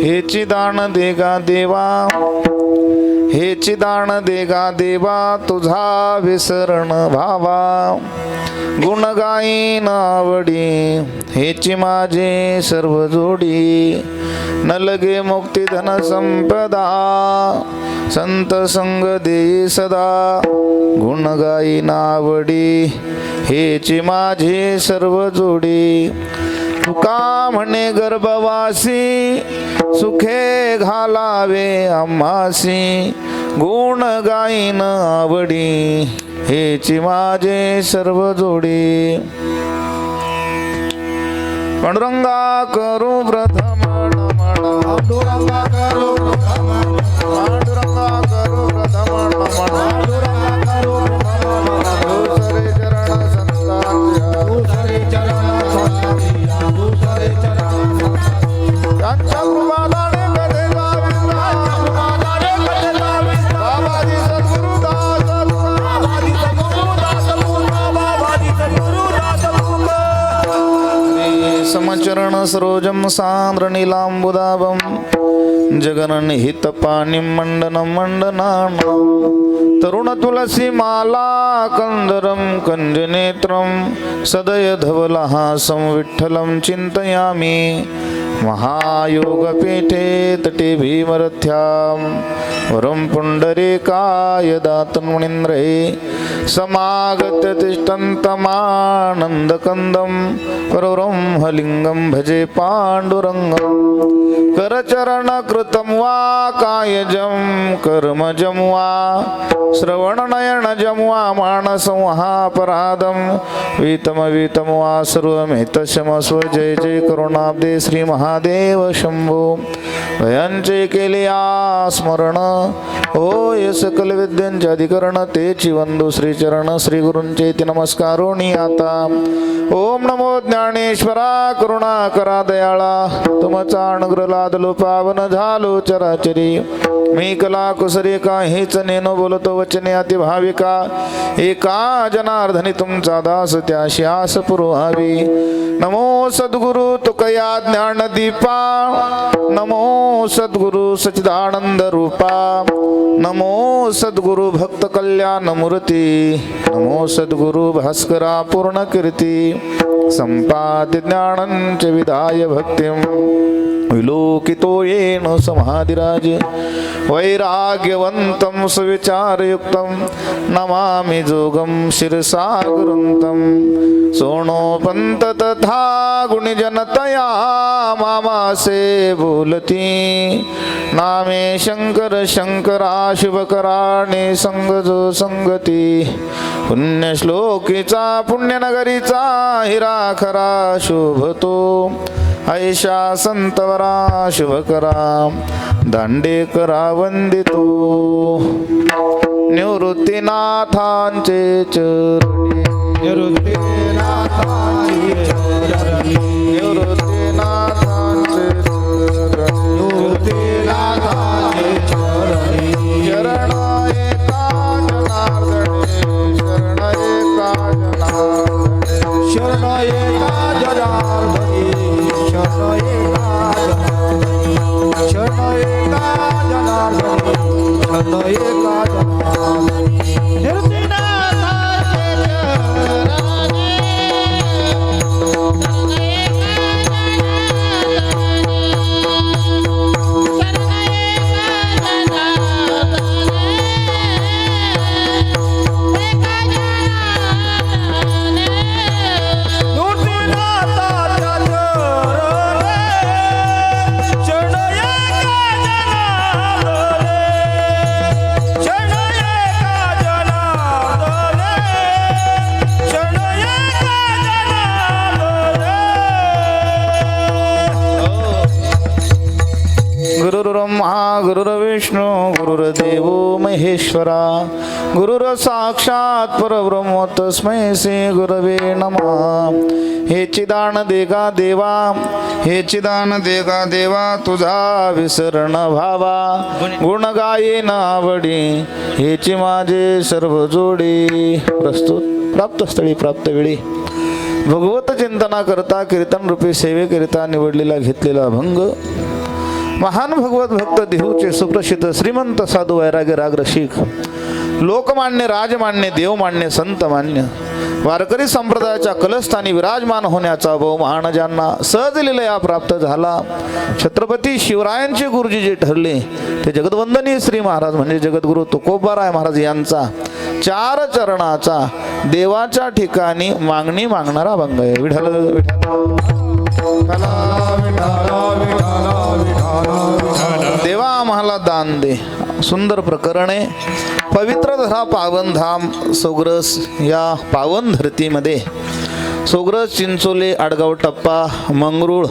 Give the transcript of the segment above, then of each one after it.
हेची दान देगा देवा, हेची दान देगा देवा, तुझा विसरण भावा. गुण गाईन आवडी, हेची माझे सर्व जोडी. न लगे मुक्ती धन संपदा, संत संग देई सदा. गुण गाईन आवडी, हेची माझे सर्व जोडी. तुका म्हणे गर्भवासी, सुखे घालावे आम्हासी. गुण गाईन आवडी, हेची माझे सर्व जोडी. पांडुरंगा करू प्रथम नमन, पांडुरंगा करू प्रथम नमन, पांडुरंगा करू प्रथम नमन, पांडुरंगा करू प्रथम नमन. दुसरे चरण संतांच्या, दुसरे चरण संतांच्या, दुसरे चरण संतांच्या. त्यांच्या कृपादाने कधे लाविला, कृपादाने कधे लाविला. बाबाजी सद्गुरुदास, बाबाजी सद्गुरुदास, बाबाजी सद्गुरुदास. समचरण सरोजम सांद्र नीलांबुदाभम, जगन हित पाणी मंडनम मंडनानाम. तरुण तुलसी माला कंदरम कंजनेत्रम, सदय धवलहासं विठ्ठलं चिंतयामि. महायोगपीठे तटे भीमरथ्यां, वरं पुंडरीकाय दातन्मुनीन्द्रे. समागत्य तिष्ठन्तमानन्दकन्दं, परब्रह्मलिङ्गं भजे पाण्डुरङ्गं. करचरणकृतं वा कायजं कर्मजं वा, श्रवणनयनजं वा मानसं महापराधं. वीतमवीतं वा सर्वमेतशमस्व. जय जय करुणाब्दे श्री महादेव शंभो. भयांचे केले स्मरण, होय सकल विद्यांचे अधिकरण. तेची वंदू श्रीचरण श्री गुरूंचे ती नमस्कारोनी आता. ओम नमो ज्ञानेश्वरा, करुणा करा दयाळा. तुमचा अनुग्रह लादलो पावन झालो चराचरी. मी कला कुसरी काहीच नेनो बोलतो वचने अति भाविका. एका जनार्दनी तुमचा दास त्याशी आस पुरवावी. नमो सद्गुरु तुकया ज्ञान दीपा, नमो सद्गुरु सच्चिदानंद रूपा. नमो सद्गुरु भक्त कल्याण मूर्ती, नमो सद्गुरु भास्करा पूर्ण कीर्ती. संपाद्य ज्ञानंच विदाय भक्तिं, विलोकितो येन समाधिराज. वैराग्यवन्तं सुविचारयुक्तं, नमामि जोगं शिरसा गुरुन्तं. सोणोपंत तथा गुणिजनतया, मामासे बोलती. नामे शंकर शंकरा शुभकराणे संगजो संगती. पुण्यश्लोकीचा पुण्यनगरीचा हिरा खरा शोभतो. ऐशा संतवरा शुभकरा दांडेकरा वंदितो. निवृत्तीनाथांचे चरणी, निवृत्तीनाथांचे चरणी, निवृत्तीनाथांचे चरणी, निवृत्तीनाथांचे चरणी. शरण एका जनार्दने, शरण एका जनार्दने, शरण एका जनार्दने, शरण एका जनार्दने, शरण एका जनार्दने, शरण एका जनार्दने. निवृत्तीनाथांचे चरणी, गुरुर्ब्रह्मा गुरुर्विष्णू गुरुर्देव महेश्वरा. गुरुर साक्षात परब्रह्म तस्मै श्री गुरवे नमः. हेची दान देगा देवा, हेची दान देगा देवा, तुझा विसरण भावा. गुण गायेन आवडी, हेची माझे सर्व जोडी. प्रस्तुत प्राप्त स्थळी प्राप्त वेळी भगवत चिंतना करता कीर्तन रूपी सेवेकरिता निवडलेला घेतलेला भंग महान भगवत भक्त देहूचे सुप्रसिद्ध श्रीमंत साधू वैराग्य राग रसिक लोकमान्य राजमान्य देवमान्य संतमान्य वारकरी संप्रदायाच्या कलस्थानी विराजमान होण्याचा बहुमान ज्यांना सहज लीलया प्राप्त झाला, छत्रपती शिवरायांचे गुरुजी जे ठरले ते जगदवंदनीय श्री महाराज म्हणजे जगद्गुरु तुकोबाराय महाराज यांचा 4 चरणाचा देवाच्या ठिकाणी मागणी मागणारा अभंग आहे. विठ्ठल देवा आम्हाला दान दे. सुंदर प्रकरण आहे. पवित्र धरा पावन धाम सोग्रस या पावन धरतीमध्ये सोग्रस, चिंचोले, आडगाव टप्पा, मंगरुळ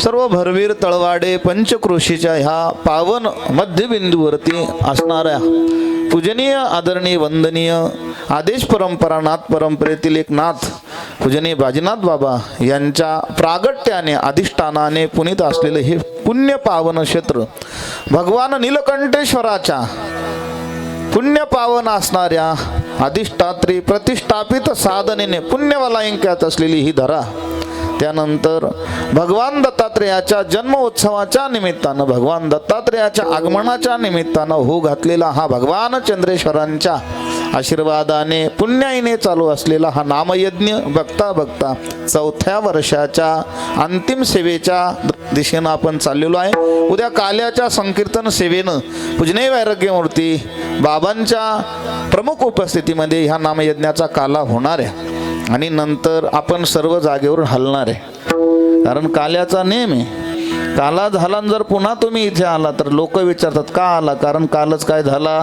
सर्व भरवीर, तळवाडे, पंचक्रोशीच्या ह्या पावन मध्यबिंदूवरती असणाऱ्या पूजनीय, आदरणीय, वंदनीय आदेश परंपरा नाथ परंपरेतील एक नाथ पूजनीय बाजीनाथ बाबा यांच्या प्रागट्याने अधिष्ठानाने पुनीत असलेले हे पुण्य पावन क्षेत्र भगवान नीलकंठेश्वराच्या पुण्य पावन असणाऱ्या अधिष्ठात्री प्रतिष्ठापित साधनेने पुण्यवलायंक्यात असलेली ही धरा. त्यानंतर भगवान दत्तात्रेयाच्या जन्मोत्सवाच्या निमित्तानं, भगवान दत्तात्रेयाच्या आगमनाच्या निमित्तानं हो घातलेला हा भगवान चंद्रेश्वरांच्या आशीर्वादाने पुण्याईने चालू असलेला हा नामयज्ञ बघता बघता 4थ्या वर्षाच्या अंतिम सेवेच्या दिशेनं आपण चाललेलो आहे. उद्या काल्याच्या संकीर्तन सेवेनं पूजनीय वैराग्यमूर्ती बाबांच्या प्रमुख उपस्थितीमध्ये ह्या नामयज्ञाचा काला होणार आहे आणि नंतर आपण सर्व जागेवर हलणार आहे. कारण काल्याचा नेम आहे. काला झाला जर पुन्हा तुम्ही इथे आला तर लोक विचारतात का आला, कारण कालच काय झाला,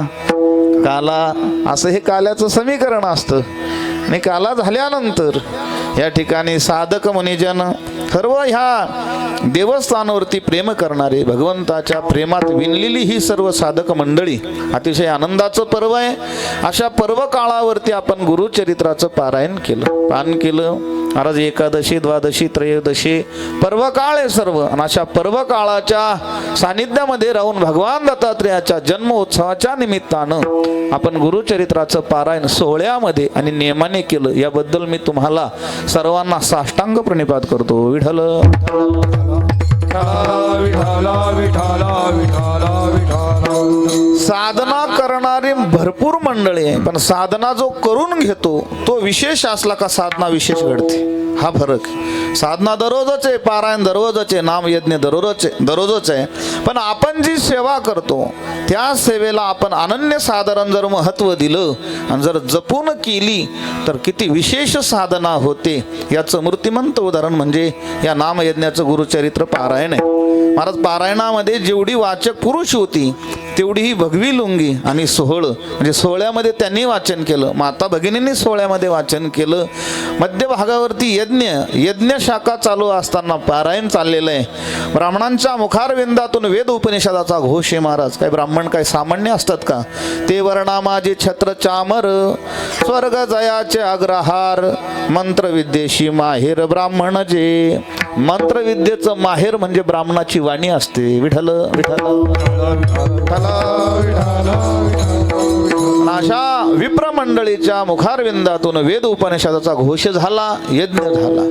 काला असं हे काल्याचं समीकरण असतं. आणि काला झाल्यानंतर या ठिकाणी साधक मुनिजन सर्व ह्या देवस्थानावरती प्रेम करणारे, भगवंताच्या प्रेमात विणलेली ही सर्व साधक मंडळी, अतिशय आनंदाचं पर्व आहे. अशा पर्व काळावरती आपण गुरुचरित्राचं पारायण केलं. आज एकादशी, द्वादशी, त्रयोदशी पर्व काळ आहे सर्व. आणि अशा पर्व काळाच्या सानिध्यामध्ये राहून भगवान दत्तात्रेयाच्या जन्मोत्सवाच्या निमित्तानं आपण गुरुचरित्राचं पारायण सोहळ्यामध्ये आणि नियमाने केलं. याबद्दल मी तुम्हाला सर्वांना साष्टांग प्रणिपात करतो. विठ्ठल साधना करणारी भरपूर मंडळी आहे, पण साधना जो करून घेतो तो विशेष असला का साधना विशेष घडते, हा फरक. साधना दररोजच आहे, पारायण दररोजच आहे, नामयज्ञ दररोजच आहे, पण आपण जी सेवा करतो त्या सेवेला आपण अनन्यसाधारण जर महत्त्व दिलं आणि जर जपून केली तर किती विशेष साधना होते याचं मूर्तिमंत उदाहरण म्हणजे या नामयज्ञाचं गुरुचरित्र पारायण आहे. महाराज पारायणामध्ये जेवढी वाचक पुरुष होती तेवढी ही भगवी लुंगी आणि सोहळ म्हणजे सोहळ्यामध्ये त्यांनी वाचन केलं, माता भगिनींनी सोहळ्यामध्ये वाचन केलं. मध्यभागावरती यज्ञ शाखा चालू असताना पारायण चाललेलं आहे. ब्राह्मणांच्या मुखारविंदातून वेद उपनिषदाचा घोष आहे. महाराज काय ब्राह्मण काय सामान्य असतात का? ते वर्णा माझे छत्र चामर, स्वर्ग जयाचे अग्रहार, मंत्रविद्येशी माहेर ब्राह्मण जे. मंत्रविद्येचं माहेर म्हणजे ब्राह्मणाची वाणी असते. विठ्ठल विठ्ठल अशा विप्र मंडळीच्या मुखारविंदातून वेद उपनिषदाचा घोष झाला, यज्ञ झाला.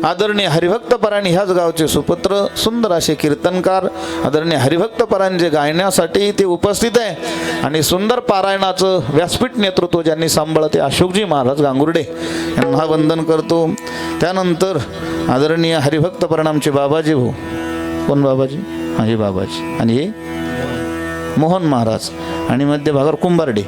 आदरणीय हरिभक्तपरायण ह्याच गावचे सुपुत्र सुंदर असे कीर्तनकार आदरणीय हरिभक्तपरायणचे गायण्यासाठी ते उपस्थित आहे. आणि सुंदर पारायणाचं व्यासपीठ नेतृत्व ज्यांनी सांभाळलं ते अशोकजी महाराज गांगुर्डे यांना वंदन करतो. त्यानंतर आदरणीय हरिभक्तपरायण आमचे बाबाजी भाऊ, कोण बाबाजी, हे बाबाजी, आणि हे मोहन महाराज, आणि मध्यभागावर कुंभारडे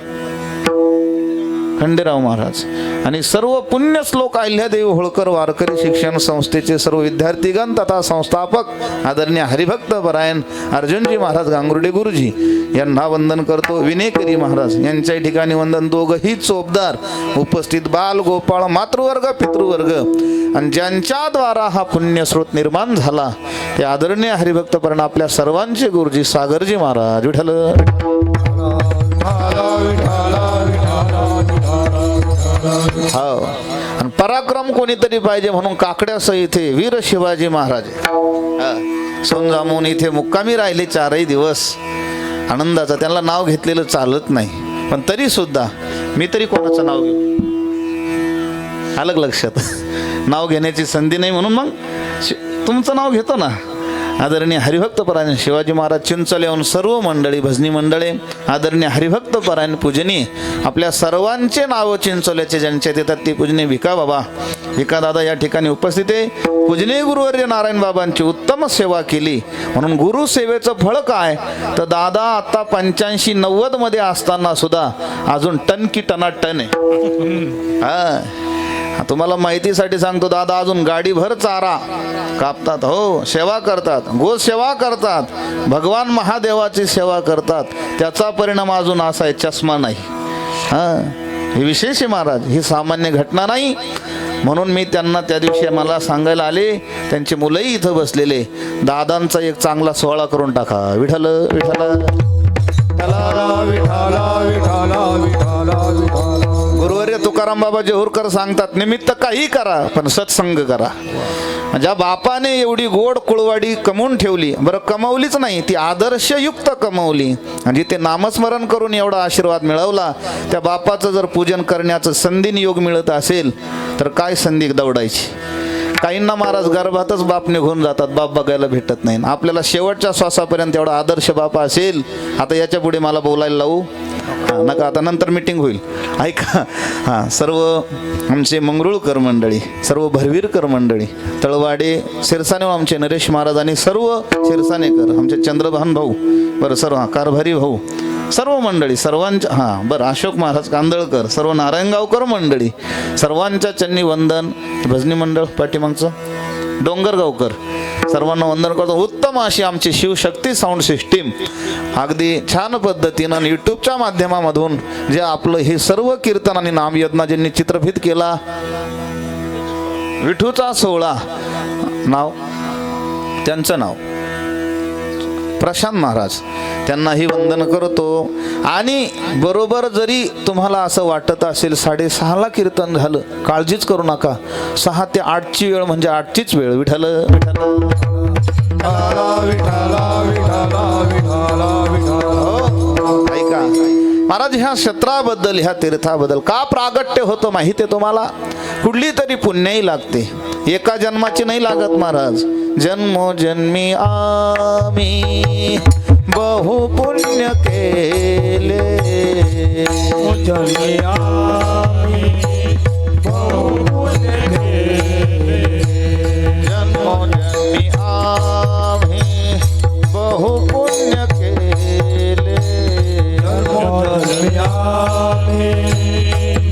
खंडेराव महाराज, आणि सर्व पुण्य श्लोक अहिल्यादेवी होळकर वारकरी शिक्षण संस्थेचे सर्व विद्यार्थीगण तथा संस्थापक आदरणीय हरिभक्तपरायण अर्जुनजी महाराज गांगुर्डे गुरुजी यांना वंदन करतो. विनेकरी महाराज यांच्या ठिकाणी वंदन. दोघंही चोपदार उपस्थित बाल गोपाळ मातृवर्ग पितृवर्ग आणि ज्यांच्याद्वारा हा पुण्यस्रोत निर्माण झाला ते आदरणीय हरिभक्तपरायण आपल्या सर्वांचे गुरुजी सागरजी महाराज. विठ्ठल हो. आणि पराक्रम कोणीतरी पाहिजे म्हणून काकड्यासह इथे वीर शिवाजी महाराज सोनजामून इथे मुक्कामी राहिले 4 दिवस. आनंदाचा त्यांना नाव घेतलेलं चालत नाही, पण तरी सुद्धा मी तरी कोणाचं नाव घेऊ, अलग लक्षात नाव घेण्याची संधी नाही म्हणून मग तुमचं नाव घेतो ना. आदरणीय हरिभक्तपरायण शिवाजी महाराज चिंचोल्याहून सर्व मंडळी, भजनी मंडळे, आदरणीय हरिभक्तपरायण पूजनीय आपल्या सर्वांचे नाव चिंचोल्याचे ज्यांच्यात येतात ते पूजनीय भिका बाबा, भिका दादा या ठिकाणी उपस्थित आहे. पूजनीय गुरुवर्य नारायण बाबांची उत्तम सेवा केली म्हणून गुरु सेवेचं फळ काय तर दादा आता 85-90 मध्ये असताना सुद्धा अजून टन की टनाटन आहे. हा, तुम्हाला माहितीसाठी सांगतो, दादा अजून गाडीभर चारा कापतात, हो, सेवा करतात, गो सेवा करतात, भगवान महादेवाची सेवा करतात. त्याचा परिणाम अजून असा आहे, चष्मा नाही. हे विशेष आहे महाराज, ही सामान्य घटना नाही. म्हणून मी त्यांना त्या दिवशी मला सांगायला आले, त्यांचे मुलंही इथं बसलेले, दादांचा एक चांगला सोहळा करून टाका. विठ्ठल विठ्ठल गुरुवर्य तुकाराम बाबा जेहूरकर सांगतात, निमित्त काही करा पण सत्संग करा. ज्या बापाने एवढी गोड कुळवाडी कमवून ठेवली, बरं कमवलीच नाही, ती आदर्शयुक्त कमवली, आणि ते नामस्मरण करून एवढा आशीर्वाद मिळवला, त्या बापाचं जर पूजन करण्याचं संधी योग मिळत असेल तर काय संधी दौडायची. काहींना महाराज गर्भातच बाप निघून जातात, बाप बघायला भेटत नाही. आपल्याला शेवटच्या श्वासापर्यंत एवढा आदर्श बाप असेल. आता याच्या पुढे मला बोलायला लावू नका, आता नंतर मीटिंग होईल, ऐका. हां, सर्व आमचे मंगरुळकर मंडळी, सर्व भरवीरकर मंडळी, तळवाडे शिरसाने आमचे नरेश महाराज आणि सर्व शिरसानेकर, आमचे चंद्रभान भाऊ, बरं सर्व कारभारी भाऊ, सर्व मंडळी सर्वांच्या, हां बरं अशोक महाराज कांदळकर, सर्व नारायणगावकर मंडळी, सर्वांच्या चन्नी वंदन. भजनी मंडळ पाठीमागचं डोंगरगावकर, सर्वांना वंदन करतो. उत्तम अशी आमची शिवशक्ती साऊंड सिस्टीम अगदी छान पद्धतीनं आणि यूट्यूबच्या माध्यमामधून जे आपलं हे सर्व कीर्तन आणि नामयज्ञ ज्यांनी चित्रफित केला, विठूचा सोहळा, नाव त्यांचं नाव प्रशांत महाराज, त्यांनाही वंदन करतो. आणि बरोबर जरी तुम्हाला असं वाटत असेल 6:30ला कीर्तन झालं, काळजीच करू नका, 6 ते 8ची वेळ म्हणजे 8चीच वेळ. विठ्ठल विठ्ठल ऐका महाराज, ह्या क्षेत्राबद्दल, ह्या तीर्थाबद्दल का प्रागट्य होतं माहिती आहे तुम्हाला? कुठली तरी पुण्याही लागते, एका जन्माची नाही लागत महाराज. जन्मोजन्मी आम्ही बहु पुण्य केले, जन्मी आम्ही बहु पुण्य केले, जन्मोजन्मी आम्ही बहु पुण्य केले, जन्मोजन्मी आम्ही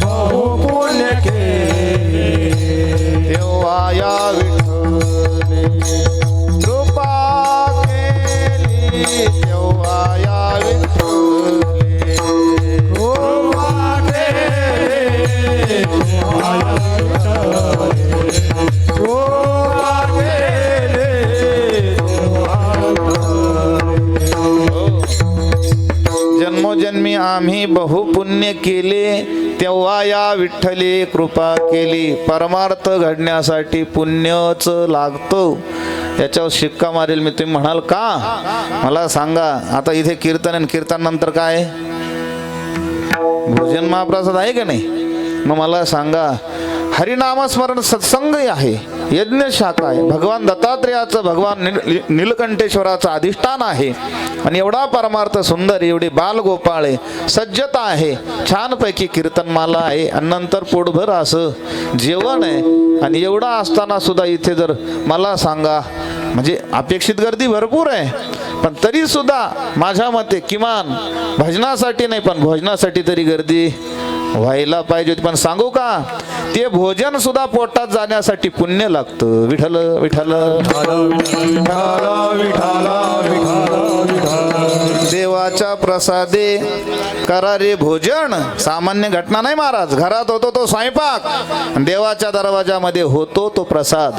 बहु पुण्य केले. तेव्हा या विठ्ठले कृपा केली, तेव्हा या विठ्ठले कृपा केली, तेव्हा या विठ्ठले कृपा केली, जन्मोजन्मी आम्ही बहुपुण्य केले, तेव्हा या विठ्ठले कृपा केली. परमार्थ घडण्यासाठी पुण्यच लागतं, याच्यावर शिक्का मारेल मी. तुम्ही म्हणाल का, मला सांगा आता इथे कीर्तन आणि कीर्तन नंतर काय भोजन महाप्रसाद आहे का नाही? मग मला सांगा, हरिनामस्मरण सत्संग आहे, यज्ञ शाखा आहे, भगवान दत्तात्रेयाचं, भगवान नीलकंठेश्वराचं अधिष्ठान आहे, आणि एवढा परमार्थ सुंदर, एवढी बालगोपाळे सज्जता आहे, छानपैकी कीर्तनमाला आहे, आणि नंतर पोटभर असं जेवण आहे. आणि एवढा असताना सुद्धा इथे जर मला सांगा, म्हणजे अपेक्षित गर्दी भरपूर आहे, पण तरी सुद्धा माझ्या मते किमान भजनासाठी नाही पण भोजनासाठी तरी गर्दी व्हायला पाहिजे. पण सांगू का, ते भोजन सुद्धा पोटात जाण्यासाठी पुण्य लागतं. विठ्ठल विठ्ठल देवाच्या प्रसादे करा रे भोजन. सामान्य घटना नाही महाराज. घरात होतो तो स्वयंपाक, देवाच्या दरवाजामध्ये होतो तो प्रसाद.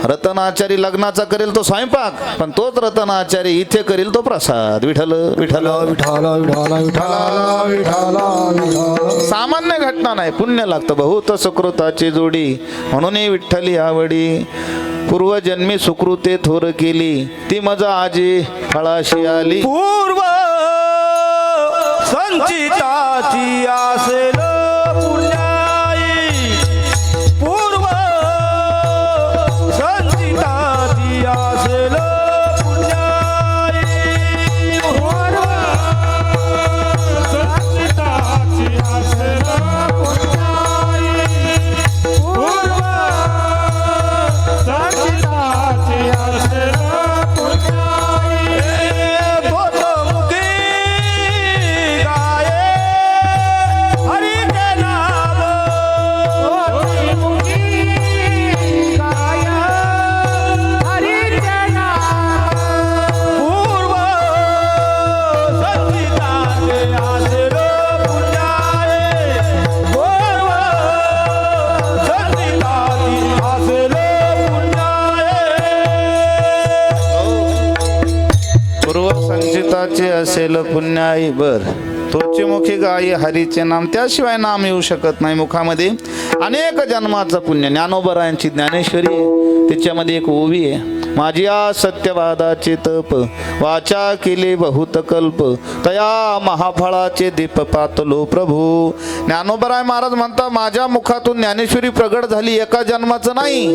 रतनाचारी लग्नाचा करेल तो स्वयंपाक, पण तोच रतनाचारी इथे करेल तो प्रसाद. विठ्ठल विठ्ठल सामान्य घटना नाही, पुण्य लागतं. बहुत सुकृताची जोडी, म्हणून विठ्ठली आवडी. पूर्वजन्मी सुकृते थोर केली, ती मजा आजी फळाशी आली. पूर्व संचिताची असेल पुण्याई, पूर्व संचिताची असेल पुण्याई. पूर्वसंचिताचे असेल पुण्याई बर तोची मुखी गाई हरीचे नाम, त्याशिवाय नाम येऊ शकत नाही मुखामध्ये. अनेक जन्माचं पुण्य. ज्ञानोबरायांची ज्ञानेश्वरी आहे, त्याच्यामध्ये एक ओवी आहे. माझी आ सत्यवादाचे तप वाचा केले बहुत कल्प, तया महाफळाचे दीप पातलो प्रभू. ज्ञानोबराय महाराज म्हणतात माझ्या मुखातून ज्ञानेश्वरी प्रगट झाली. एका जन्माचं नाही,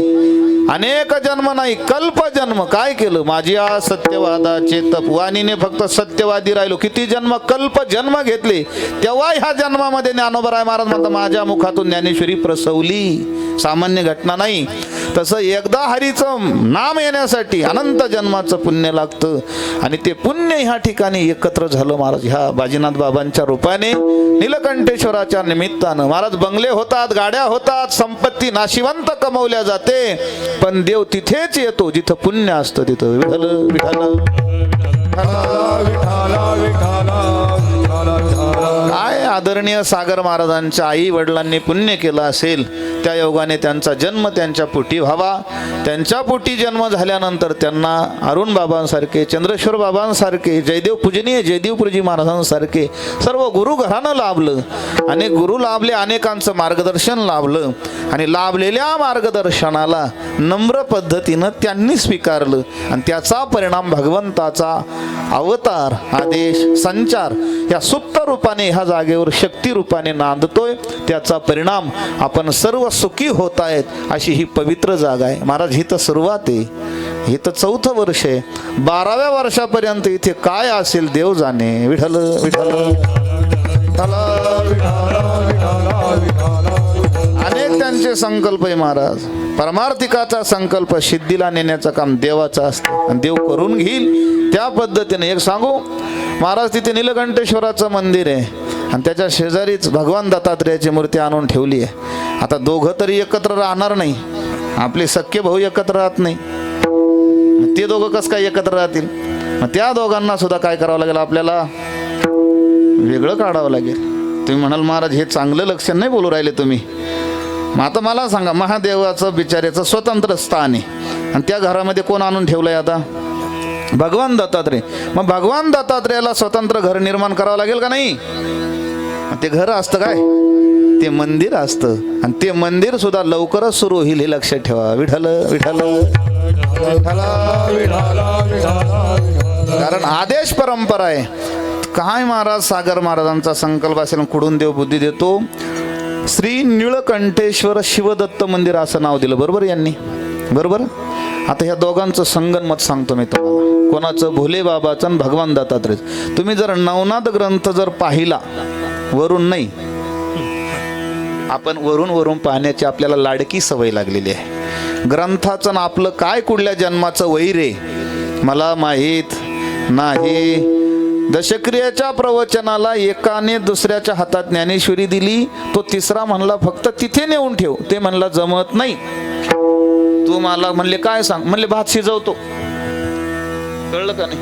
अनेक जन्म नाही, कल्प जन्म. काय केलं? माझी आ सत्यवादाचे तप, वाणीने फक्त सत्यवादी राहिलो. किती जन्म? कल्प जन्म घेतले. तेव्हा ह्या जन्मामध्ये ज्ञानोबराय महाराज म्हणतात माझ्या मुखातून ज्ञानेश्वरी प्रसवली. सामान्य घटना नाही. तसं एकदा हरीचं नाम येण्यासाठी अनंत जन्माचं पुण्य लागतं. आणि ते पुण्य ह्या ठिकाणी एकत्र झालं महाराज ह्या बाजीनाथ बाबांच्या रूपाने. नीलकंठेश्वराच्या निमित्तानं महाराज बंगले होतात, गाड्या होतात, संपत्ती नाशिवंत कमवल्या जाते, पण देव तिथेच येतो जिथं पुण्य असतं. तिथं विठ्ठल विठ्ठल काय आदरणीय सागर महाराजांच्या आई वडिलांनी पुण्य केलं असेल, त्या योगाने त्यांचा जन्म त्यांच्या पोटी व्हावा. त्यांच्या पोटी जन्म झाल्यानंतर त्यांना अरुण बाबांसारखे, चंद्रेश्वर बाबांसारखे, जयदेव पूजनीय जयदेवपुरजी महाराजांसारखे सर्व गुरु घरानं लाभलं. अनेक गुरु लाभले, अनेकांचं मार्गदर्शन लाभलं. आणि लाभलेल्या मार्गदर्शनाला नम्र पद्धतीनं त्यांनी स्वीकारलं. आणि त्याचा परिणाम भगवंताचा अवतार, आदेश, संचार या सुप्त रूपाने ह्या जागेवर शक्ती रूपाने नांदतोय. त्याचा परिणाम आपण सर्व सुखी होत आहेत. अशी ही पवित्र जागा आहे महाराज. ही तर सुरुवात आहे, हे तर 4थं वर्ष आहे. 12व्या वर्षापर्यंत इथे काय असेल देव जाणे. विठ्ठल विठ्ठल अनेक त्यांचे संकल्प आहे महाराज. परमार्थिकाचा संकल्प सिद्धीला नेण्याचं काम देवाचं असतं आणि देव करून घेईल त्या पद्धतीने. एक सांगू महाराज, तिथे नीलकंठेश्वराचं मंदिर आहे आणि त्याच्या शेजारीच भगवान दत्तात्रेयाची मूर्ती आणून ठेवली आहे. आता दोघं तरी एकत्र राहणार नाही, आपले सख्खे भाऊ एकत्र राहत नाही, ते दोघं कसं काय एकत्र राहतील? मग त्या दोघांना सुद्धा काय करावं लागेल? आपल्याला वेगळं काढावं लागेल. तुम्ही म्हणाल महाराज हे चांगलं लक्षण नाही बोलू राहिले तुम्ही. मग आता मला सांगा, महादेवाचं बिचाऱ्याचं स्वतंत्र स्थान आहे आणि त्या घरामध्ये कोण आणून ठेवलंय? आता भगवान दत्तात्रेय. मग भगवान दत्तात्रेयाला स्वतंत्र घर निर्माण करावं लागेल का नाही? ते घर असतं काय? ते मंदिर असतं. आणि ते मंदिर सुद्धा लवकरच सुरू होईल हे लक्षात ठेवा. विठ्ठल विठ्ठल कारण आदेश परंपरा आहे. काय महाराज सागर महाराजांचा संकल्प असेल, कुठून देव बुद्धी देतो. श्री नीलकंठेश्वर शिवदत्त मंदिर असं नाव दिलं बरोबर यांनी, बरोबर. आता ह्या दोघांचं संगनमत सांगतो मी तुम्हाला. कोणाचं? भोले बाबाचं आणि भगवान दत्तात्रेय. तुम्ही जर नवनाथ ग्रंथ जर पाहिला, वरून नाही, आपण वरून वरून पाहण्याची आपल्याला लाडकी सवय लागलेली आहे. ग्रंथाचं आपलं काय कुठल्या जन्माचं वैर आहे मला माहीत नाही. दशक्रियाच्या प्रवचनाला एकाने दुसऱ्याच्या हातात ज्ञानेश्वरी दिली, तो तिसरा म्हणला फक्त तिथे नेऊन ठेव. ते म्हणला जमत नाही. तू मला म्हणले काय सांग? म्हणले भात शिजवतो. कळलं का नाही?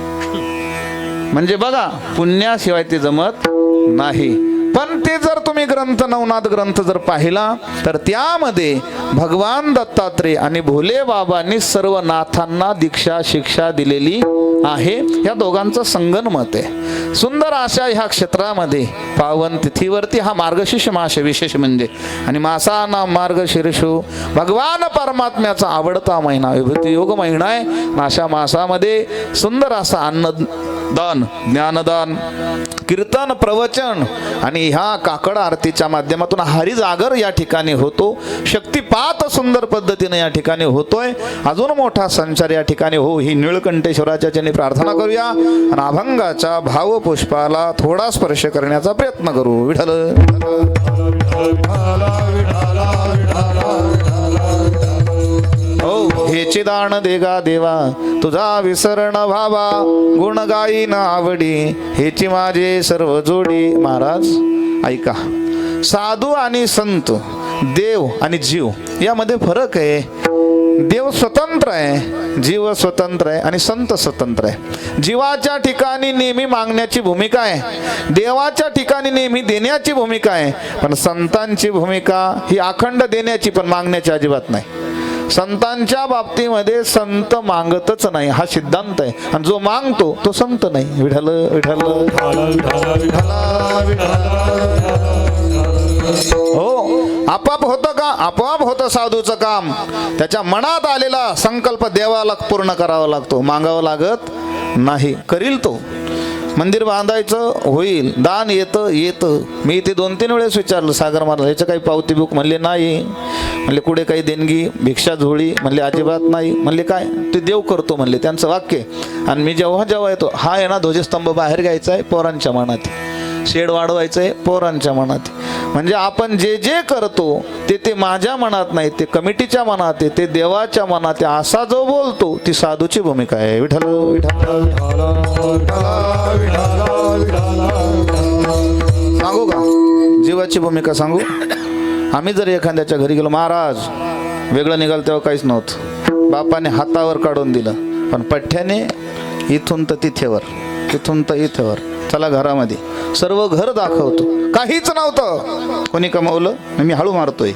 म्हणजे बघा, पुण्याशिवाय ते जमत नाही. पण ते जर तुम्ही ग्रंथ, नवनाथ ग्रंथ जर पाहिला तर त्यामध्ये भगवान दत्तात्रेय आणि भोले बाबांनी सर्व नाथांना दीक्षा शिक्षा दिलेली आहे. या दोघांचं संगनमत आहे. सुंदर अशा ह्या क्षेत्रामध्ये पावन तिथीवरती हा मार्गशीर्ष मास विशेष म्हणजे, आणि मासा नाम मार्गशीर्षो, भगवान परमात्म्याचा आवडता महिना, विभूती योग महिना आहे. अशा मासामध्ये सुंदर असा अन्नदान, ज्ञानदान, कीर्तन, प्रवचन आणि ह्या काकड आरतीच्या माध्यमातून हरी जागर या ठिकाणी होतो. शक्तिपात सुंदर पद्धतीने या ठिकाणी होतोय. अजून मोठा संचार या ठिकाणी हो ही नीलकंठेश्वराच्या चरणी प्रार्थना करूया आणि अभंगाच्या भावपुष्पाला थोडा स्पर्श करण्याचा प्रयत्न करू. विठ्ठल हो हेचे दान देगा देवा, तुझा विसरण व्हावा, गुण गाईन आवडी, हेची माझे सर्व जोडी. महाराज ऐका, साधू आणि संत, देव आणि जीव यामध्ये फरक आहे. देव स्वतंत्र आहे, जीव स्वतंत्र आहे आणि संत स्वतंत्र आहे. जीवाच्या ठिकाणी नेहमी मागण्याची भूमिका आहे, देवाच्या ठिकाणी नेहमी देण्याची भूमिका आहे. पण संतांची भूमिका ही अखंड देण्याची, पण मागण्याची अजिबात नाही. संतांच्या बाबतीमध्ये संत मागतच नाही हा सिद्धांत आहे. आणि जो मागतो तो संत नाही. विठ्ठल विठ्ठल हो, आपोआप होतं का? आपोआप होतं साधूचं काम. त्याच्या मनात आलेला संकल्प देवाला पूर्ण करावा लागतो, मागावं लागत नाही. करील तो. मंदिर बांधायचं होईल, दान येतं. मी ते 2-3 वेळेस विचारलं सागर महाराज, याचं काही पावती बुक? म्हणले नाही. म्हणले कुठे काही देणगी भिक्षा झोळी? म्हणले अजिबात नाही. म्हणले काय? ते देव करतो म्हणले, त्यांचं वाक्य. आणि मी जेव्हा येतो, हा आहे ना ध्वजस्तंभ बाहेर घ्यायचा आहे पोरांच्या मनात, शेड वाढवायचं आहे पोरांच्या मनात. म्हणजे आपण जे जे करतो ते माझ्या मनात नाही, ते कमिटीच्या मनात आहे, ते देवाच्या मनात आहे, असा जो बोलतो ती साधूची भूमिका आहे. विठ्ठल विठ्ठल. सांगू का जीवाची भूमिका सांगू? आम्ही जर एखाद्याच्या घरी गेलो, महाराज वेगळं निघाल तेव्हा काहीच नव्हतं, बापाने हातावर काढून दिलं, पण पठ्ठ्याने इथून तर तिथेवर, तिथून तर इथेवर, चला घरामध्ये, सर्व घर दाखवतो. काहीच नव्हतं. कोणी कमावलं? मी हळू मारतोय.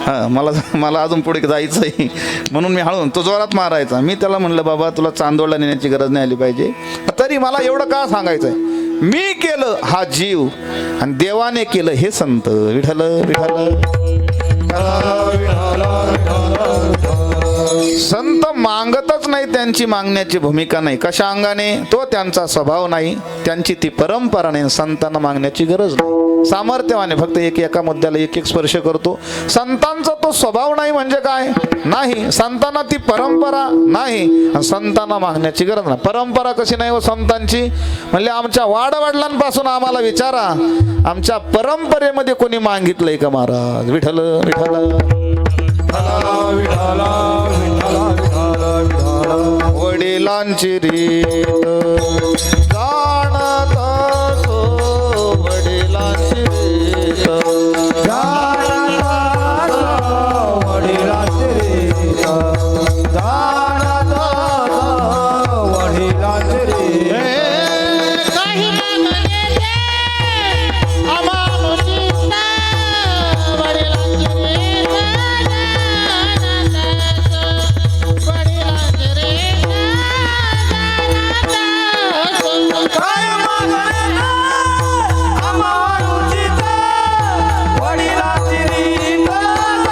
हां, मला अजून पुढे जायचं आहे म्हणून मी हळू, तो जोरात मारायचा. मी त्याला म्हणलं, बाबा तुला चांदोडला नेण्याची गरज नाही आली पाहिजे, तरी मला एवढं का सांगायचं आहे? मी केलं हा जीव आणि देवाने केलं हे संत. विठ्ठल विठ्ठल. संत मागतच नाही, त्यांची मागण्याची भूमिका नाही. कशा अंगाने? तो त्यांचा स्वभाव नाही, त्यांची ती परंपरा नाही. संतांना मागण्याची गरज नाही. सामर्थ्यवाने फक्त एका मुद्द्याला एक स्पर्श करतो. संतांचा तो स्वभाव नाही म्हणजे काय? नाही. संतांना ती परंपरा नाही, संतांना मागण्याची गरज नाही. परंपरा कशी नाही हो संतांची? म्हणजे आमच्या वाडवडिलांपासून आम्हाला विचारा, आमच्या परंपरेमध्ये कोणी मागितलंय का महाराज? विठ्ठल विठ्ठल. वडिलांची रीत जाणत असो, वडिलांची रीत जाणत असो, वडिलांची रीत जाणत असो, वडिलांची रीत. काही मागले ते अमानुषिक वडिलांची रीत जाणत असो, वडिलांची रीत जाणत असो. काय मागणे ना अमानुषिक, वडिलांची रीत जाणत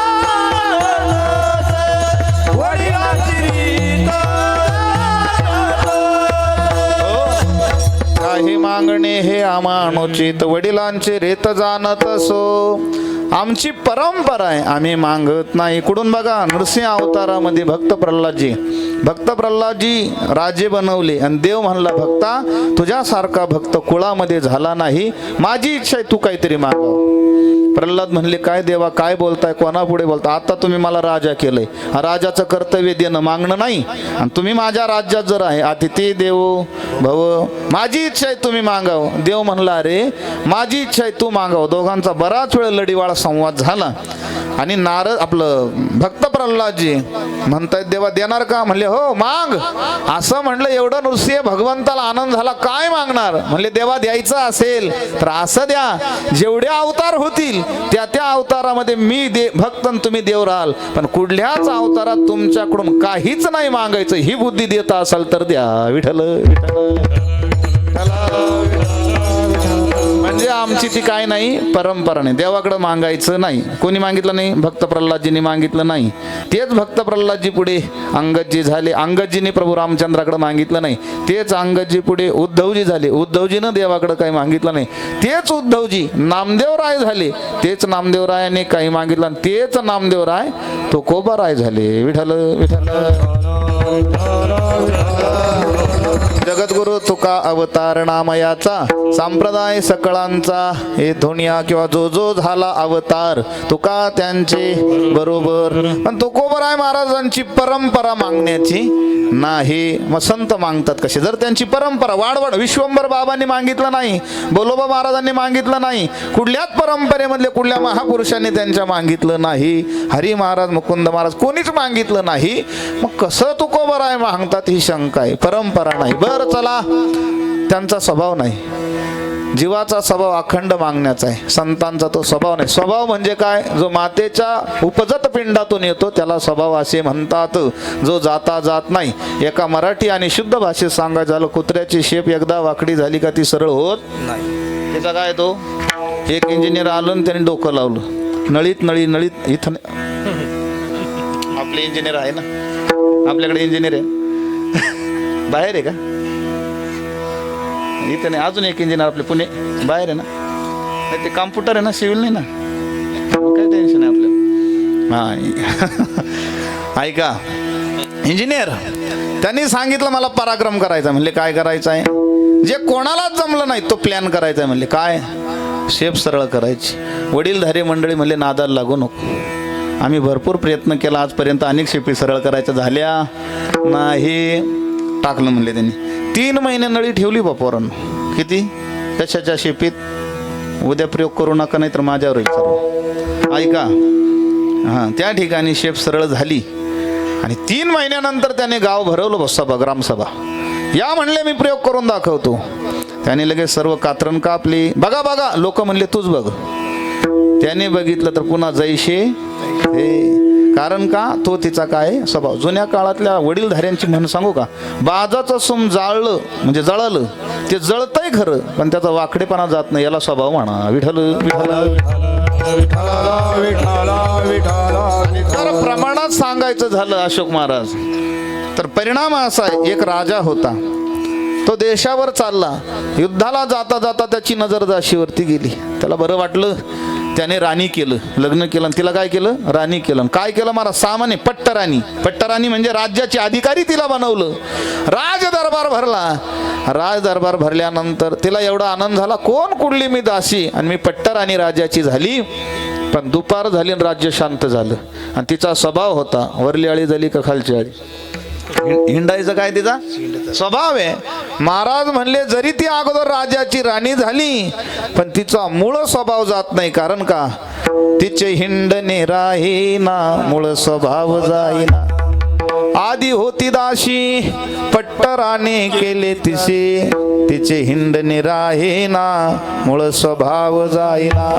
असो, वडिलांची रीत जाणत असो. काही मागणे हे अमानुचित, वडिलांची रीत जाणत असो. आमची परंपरा आहे, आम्ही मागत नाही. कुठून बघा, नृसिंह अवतारामध्ये भक्त प्रल्हादजी राजे बनवले आणि देव म्हणला, भक्ता तुझ्यासारखा भक्त कुळामध्ये झाला नाही, माझी इच्छा आहे तू काहीतरी मागाव. प्रल्हाद म्हणले, काय देवा काय बोलताय, कोणापुढे बोलता? आता तुम्ही मला राजा केलंय, राजाचं कर्तव्य देणं मागणं नाही, आणि तुम्ही माझ्या राज्यात जर आहे, अतिथी देवो भव, माझी इच्छा आहे तुम्ही मागाव. देव म्हणला, अरे माझी इच्छा आहे तू मागाव. दोघांचा बराच वेळ लढीवाळा संवाद झाला आणि आपलं भक्त प्रल्हादजी म्हणतायत, देवा देणार का? म्हणले, हो माग. असं म्हणलं, एवढं नृसिंह भगवंताला आनंद झाला, काय मागणार? म्हणले, देवा द्यायचं असेल तर असं द्या, जेवढे अवतार होतील त्या अवतारामध्ये मी भक्त तुम्ही देव राहाल, पण कुठल्याच अवतारात तुमच्याकडून काहीच नाही मागायचं, ही बुद्धी देत असाल तर द्या. विठ्ठल विठ्ठल. म्हणजे आमची ती काय नाही, परंपरा नाही. देवाकडे मागायचं नाही. कोणी मागितलं नाही? भक्त प्रल्हादजींनी मागितलं नाही. तेच भक्त प्रल्हादजी पुढे अंगदजी झाले. अंगदजींनी प्रभू रामचंद्राकडे मागितलं नाही. तेच अंगदजी पुढे उद्धवजी झाले. उद्धवजीनं देवाकडे काही मागितलं नाही. तेच उद्धवजी नामदेवराय झाले. तेच नामदेवरायाने काही मागितलं, तेच नामदेवराय तुकोबाराय झाले. विठ्ठल विठ्ठल. जगद्गुरु तुका अवतार नामयाचा, संप्रदाय सकळांचा हे धुनिया, किंवा जो जो झाला अवतार तुका त्यांचे बरोबर. पण तुकोबराय महाराजांची परंपरा मागण्याची नाही. मग संत मागतात कसे? जर त्यांची परंपरा वाढवड, विश्वंभर बाबांनी मागितलं नाही, बोलोबा महाराजांनी मागितलं नाही, कुठल्याच परंपरेमधले कुठल्या महापुरुषांनी त्यांच्या मागितलं नाही, हरी महाराज मुकुंद महाराज कोणीच मागितलं नाही, मग कसं तुकोबराय मागतात? ही शंका आहे. परंपरा नाही. बरं चला, त्यांचा स्वभाव नाही, जीवाचा स्वभाव अखंड मागण्याचा आहे. संतांचा तो स्वभाव नाही. स्वभाव म्हणजे काय? जो मातेच्या उपजत पिंडातून येतो त्याला स्वभाव असे म्हणतात, जो जाता जात नाही. एका मराठी आणि शुद्ध भाषेत सांगायचं झालं, कुत्र्याची शेप एकदा वाकडी झाली का ती सरळ होत नाही. त्याचा काय तो एक इंजिनियर आलो आणि त्याने डोकं लावलं, नळीत इथं आपले इंजिनियर आहे ना, आपल्याकडे इंजिनियर आहे बाहेर आहे का इथं नाही, अजून एक इंजिनियर आपले पुणे बाहेर आहे ना, नाही ते कॉम्प्युटर आहे ना, सिव्हिल नाही ना, काय टेन्शन आहे आपल्याला. हा ऐका, इंजिनियर त्यांनी सांगितलं मला पराक्रम करायचा. म्हणले काय करायचं आहे? जे कोणालाच जमलं नाही तो प्लॅन करायचा आहे. म्हणले काय? शेप सरळ करायची. वडीलधारी मंडळी म्हणले नादाला लागू नको, आम्ही भरपूर प्रयत्न केला आजपर्यंत, अनेक शेपी सरळ करायच्या झाल्या नाही. टाकलं म्हणले त्यांनी. 3 महिने नळी ठेवली पोरांनो. किती? कशाच्या शेपीत? उद्या प्रयोग करू नका नाही तर माझ्यावर विचारू. ऐका, हां त्या ठिकाणी शेप सरळ झाली आणि 3 महिन्यानंतर त्याने गाव भरवलं सभा, ग्रामसभा. या म्हणले मी प्रयोग करून दाखवतो. त्याने लगेच सर्व कात्रण कापली. बघा बघा, लोक म्हणले तूच बघ. त्याने बघितलं तर पुन्हा जैशे हे. कारण का? तो तिचा काय स्वभाव. जुन्या काळातल्या वडीलधाऱ्यांची म्हण सांगू का? बाजाचं सोम जाळलं म्हणजे जळलं ते जळतंय खरं, पण त्याचा वाकडेपणा जात नाही, याला स्वभाव म्हणा. विठ्ठल तर प्रमाणात सांगायचं झालं अशोक महाराज तर परिणाम असा आहे, एक राजा होता, तो देशावर चालला. युद्धाला जाता जाता त्याची नजर दाशीवरती गेली. त्याला बरं वाटलं, त्याने राणी केलं, लग्न केलं, तिला काय केलं? राणी केलं. काय केलं महाराज? सामान्य पट्टराणी. पट्टराणी म्हणजे राज्याची अधिकारी तिला बनवलं. राज दरबार भरला. राज दरबार भरल्यानंतर तिला एवढा आनंद झाला, कोण कुठली मी दासी आणि मी पट्टराणी राजाची झाली. पण दुपार झाली आणि राज्य शांत झालं. आणि तिचा स्वभाव होता, वरली आळी झाली का खालची आळी, हिंडायचं काय तिचा स्वभाव आहे. महाराज म्हणले जरी ती अगोदर राजाची राणी झाली पण तिचा मूळ स्वभाव जात नाही. कारण का? तिचे हिंडणे राहीना, मूळ स्वभाव जाईना. आधी होती दाशी, पट्टराने केले तिचे, तिचे हिंडणे राहीना, मूळ स्वभाव जाईना.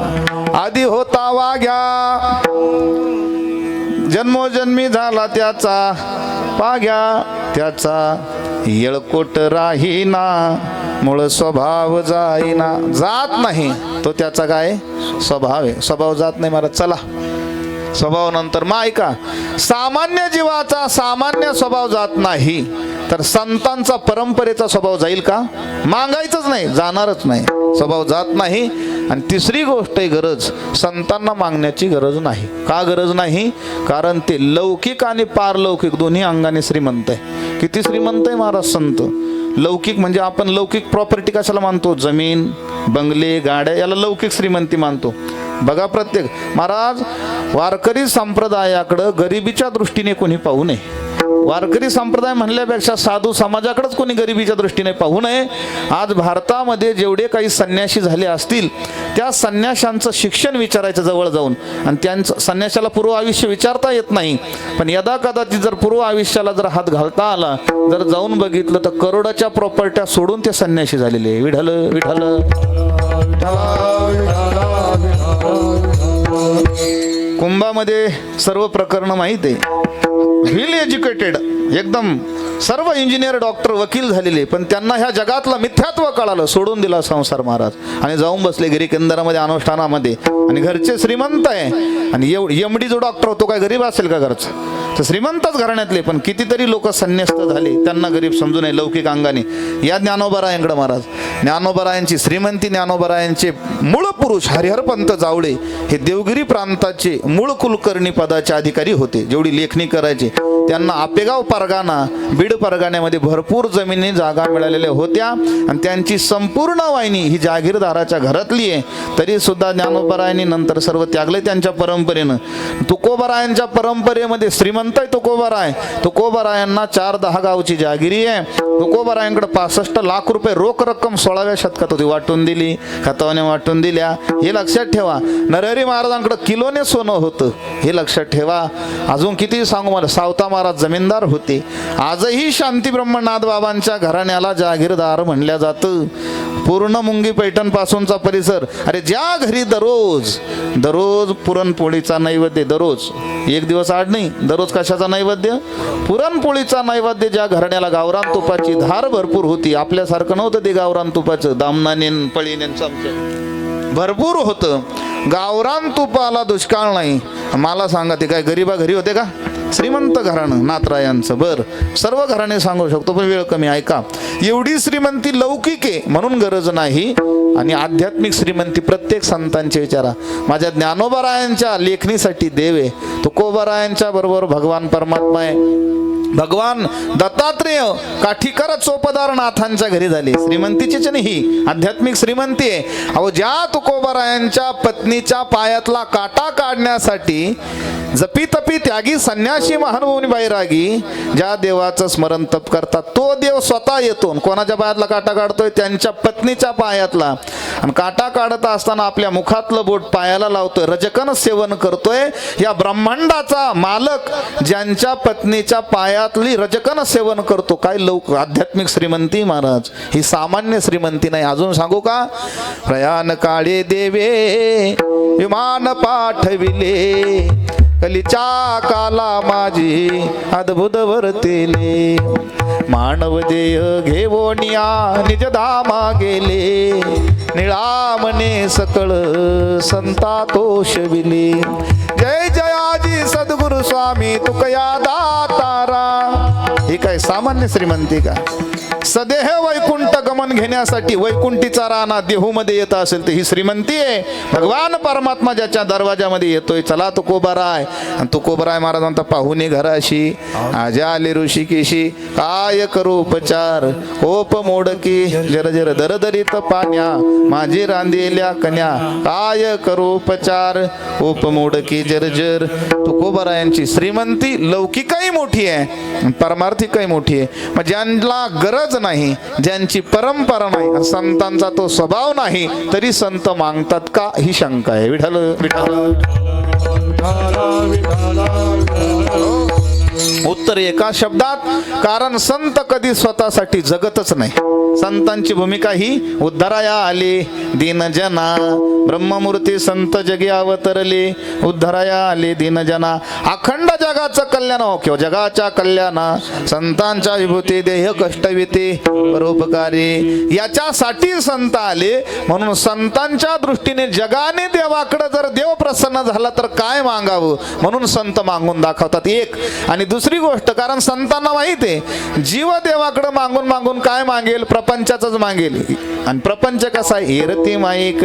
आधी होता वाघ्या, जन्मोजन्मी झाला त्याचा पाग्या, त्याचा येळकोट राहीना, मूळ स्वभाव जाईना. जात नाही तो त्याचा काय स्वभाव आहे. स्वभाव जात नाही महाराज. चला स्वभाव नंतर मग ऐका, सामान्य जीवाचा सामान्य स्वभाव जात नाही तर संतांचा परंपरेचा स्वभाव जाईल का? मागायचंच नाही, जाणारच नाही, स्वभाव जात नाही. आणि तिसरी गोष्ट आहे गरज, संतांना मागण्याची गरज नाही. का गरज नाही? कारण ते लौकिक आणि पारलौकिक दोन्ही अंगाने श्रीमंत आहे. किती श्रीमंत आहे महाराज संत? लौकिक म्हणजे आपण लौकिक प्रॉपर्टी कशाला मानतो? जमीन, बंगले, गाड्या, याला लौकिक श्रीमंती मानतो. बघा प्रत्येक महाराज वारकरी संप्रदायाकडं गरिबीच्या दृष्टीने कोणी पाहू नये. वारकरी संप्रदाय म्हणल्यापेक्षा साधू समाजाकडेच कोणी गरिबीच्या दृष्टीने पाहू नये. आज भारतामध्ये जेवढे काही संन्याशी झाले असतील त्या संन्याशांचं शिक्षण विचारायचं जवळ जाऊन, आणि त्यांचं संन्याशाला पूर्व आयुष्य विचारता येत नाही, पण यदा कदाचित जर पूर्व आयुष्याला जर हात घालता आला, जर जाऊन बघितलं तर करोडाच्या प्रॉपर्ट्या सोडून ते संन्याशी झालेले. विठ्ठल विठ्ठल. कुंभामध्ये सर्व प्रकरण माहीत आहे. व्हेल एज्युकेटेड, एकदम सर्व इंजिनियर, डॉक्टर, वकील झालेले, पण त्यांना ह्या जगातलं मिथ्यात्व कळालं, सोडून दिला संसार महाराज आणि जाऊन बसले गिरी केंद्रामध्ये, अनुष्ठानामध्ये. आणि घरचे श्रीमंत आहे आणि एमडी जो डॉक्टर होतो काय गरीब असेल का घरचं? तर श्रीमंतच घराण्यातले, पण कितीतरी लोक संन्यस्त झाले, त्यांना गरीब समजू नये लौकिक अंगाने. या ज्ञानोबरायांकडे महाराज, ज्ञानोबरायांची श्रीमंती, ज्ञानोबरायांचे मूळ पुरुष हरिहरपंत जावळे हे देवगिरी प्रांताचे मूळ कुलकर्णी पदाचे अधिकारी होते. जेवढी लेखणी करायचे त्यांना आपेगाव परगाणा, बीड परगाण्यामध्ये भरपूर जमिनी जागा मिळालेल्या होत्या आणि त्यांची संपूर्ण वाहिनी ही जागीरदाराच्या घरातली आहे. तरी सुद्धा ज्ञानोबरायांनी नंतर सर्व त्यागले त्यांच्या परंपरेनं. तुकोबरायांच्या परंपरेमध्ये श्रीमंत आहे तुकोबराय. तुकोबरायांना 4-10 गावची जागिरी आहे. तुकोबरायांकडे 65 लाख रुपये रोख रक्कम 16व्या शतकात होती, वाटून दिली, खतावाने वाटून दिल्या. हे लक्षात ठेवा. नरहरी महाराजांकडे किलोने सोनं होतं, हे लक्षात ठेवा. अजून किती सांगू मला, सावता महाराज जमीनदार होते. आजही शांती ब्रह्मनाथ बाबांच्या घराण्याला जागीरदार म्हणल्या जातं. पूर्ण मुंगी पैठण पासूनचा परिसर. अरे ज्या घरी दररोज पुरणपोळीचा नैवेद्य, दररोज, एक दिवस आड नाही, दररोज कशाचा नैवेद्य? पुरणपोळीचा नैवेद्य. ज्या घराण्याला गावरान तुपाची धार भरपूर होती, आपल्यासारखं नव्हतं ते गावरान तुपाचं, दामनाने पळीने चमचे भरपूर होतं. गावरान तुपाला दुष्काळ नाही. मला सांगा, ते काय गरीबा घरी होते का? श्रीमंत घराणं नाथरायांचं. सर्व घराणे सांगू शकतो, पण वेळ कमी. ऐका, एवढी श्रीमंती लौकिक आहे म्हणून गरज नाही, आणि आध्यात्मिक श्रीमंती प्रत्येक संतांचे विचारा. माझ्या ज्ञानोबारायांच्या लेखणीसाठी देव आहे, तुकोबारायांच्या बरोबर भगवान परमात्मा आहे. भगवान दत्तात्रेय काठीकर चोपदार नाथांच्या घरी झाले. श्रीमंतीचीच नाही ही, आध्यात्मिक श्रीमंती आहे. अहो, ज्या तुकोबारायांच्या पत्नीच्या पायातला काटा काढण्यासाठी जपी तपी त्यागी संन्यासी महानुभावनी बैरागी ज्या देवाचं स्मरण तप करतात, तो देव स्वतः येतो. कोणाच्या पायातला काटा काढतोय? त्यांच्या पत्नीच्या पायातला. आणि काटा काढत असताना आपल्या मुखातलं बोट पायाला लावतोय, रजकन सेवन करतोय. या ब्रह्मांडाचा मालक ज्यांच्या पत्नीच्या पायातली रजकन सेवन करतो, काय आध्यात्मिक श्रीमंती महाराज. ही सामान्य श्रीमंती नाही. अजून सांगू का? प्रयाण काळे देवे विमान पाठविले, कलीच्या काला माझी अद्भुत वर्तेले. मानव देय घेवोनिया निज धामा गेले, निळामने सकळ संता तोषविले. जय जयाजी सद्गुरु स्वामी तुकया दातारा. ही काय सामान्य श्रीमंती का? सदेह वैकुंठ गमन घेण्यासाठी वैकुंठीचा राणा देहूमध्ये येत असेल तर ही श्रीमंती आहे. भगवान परमात्मा ज्याच्या दरवाजामध्ये येतोय. चला तुकोबाराय. आणि तुकोबाराय महाराज म्हणता, पाहुणे घराशी आज आले ऋषिकेशी, काय करू उपचार ओप मोडकी, जर जर दरदरीत पाण्या माझी रांधेल्या कन्या, काय करू उपचार ओप मोडकी जर जर. तुकोबारायांची श्रीमंती लौकिकही मोठी आहे, परमार्थिकही मोठी आहे. मग ज्यांना गरज नाही, ज्यांची परंपरा नाही, संतांचा तो स्वभाव नाही, तरी संत मागतात का? ही शंका आहे. विठ्ठल विठ्ठल. उत्तर एका शब्दात, कारण संत कधी स्वतःसाठी जगतच नाही. संतांची भूमिका ही उद्धाराया आले दीनजना, ब्रह्ममूर्ती संत जगी अवतरले, उद्धाराया आले दीनजना. अखंड जगाचं कल्याण हो किंवा जगाच्या कल्याण, संतांच्या विभूती देह कष्टविते परोपकारी, याच्यासाठी संत आले. म्हणून संतांच्या दृष्टीने जगाने देवाकडे जर देव प्रसन्न झाला तर काय मागावं, म्हणून संत मागून दाखवतात. एक. आणि दुसरी गोष्ट, कारण संतांना माहित आहे जीव देवाकडे मागून मागून काय मागेल? प्रपंचाच मागेल. आणि प्रपंच कसा? एरती माईक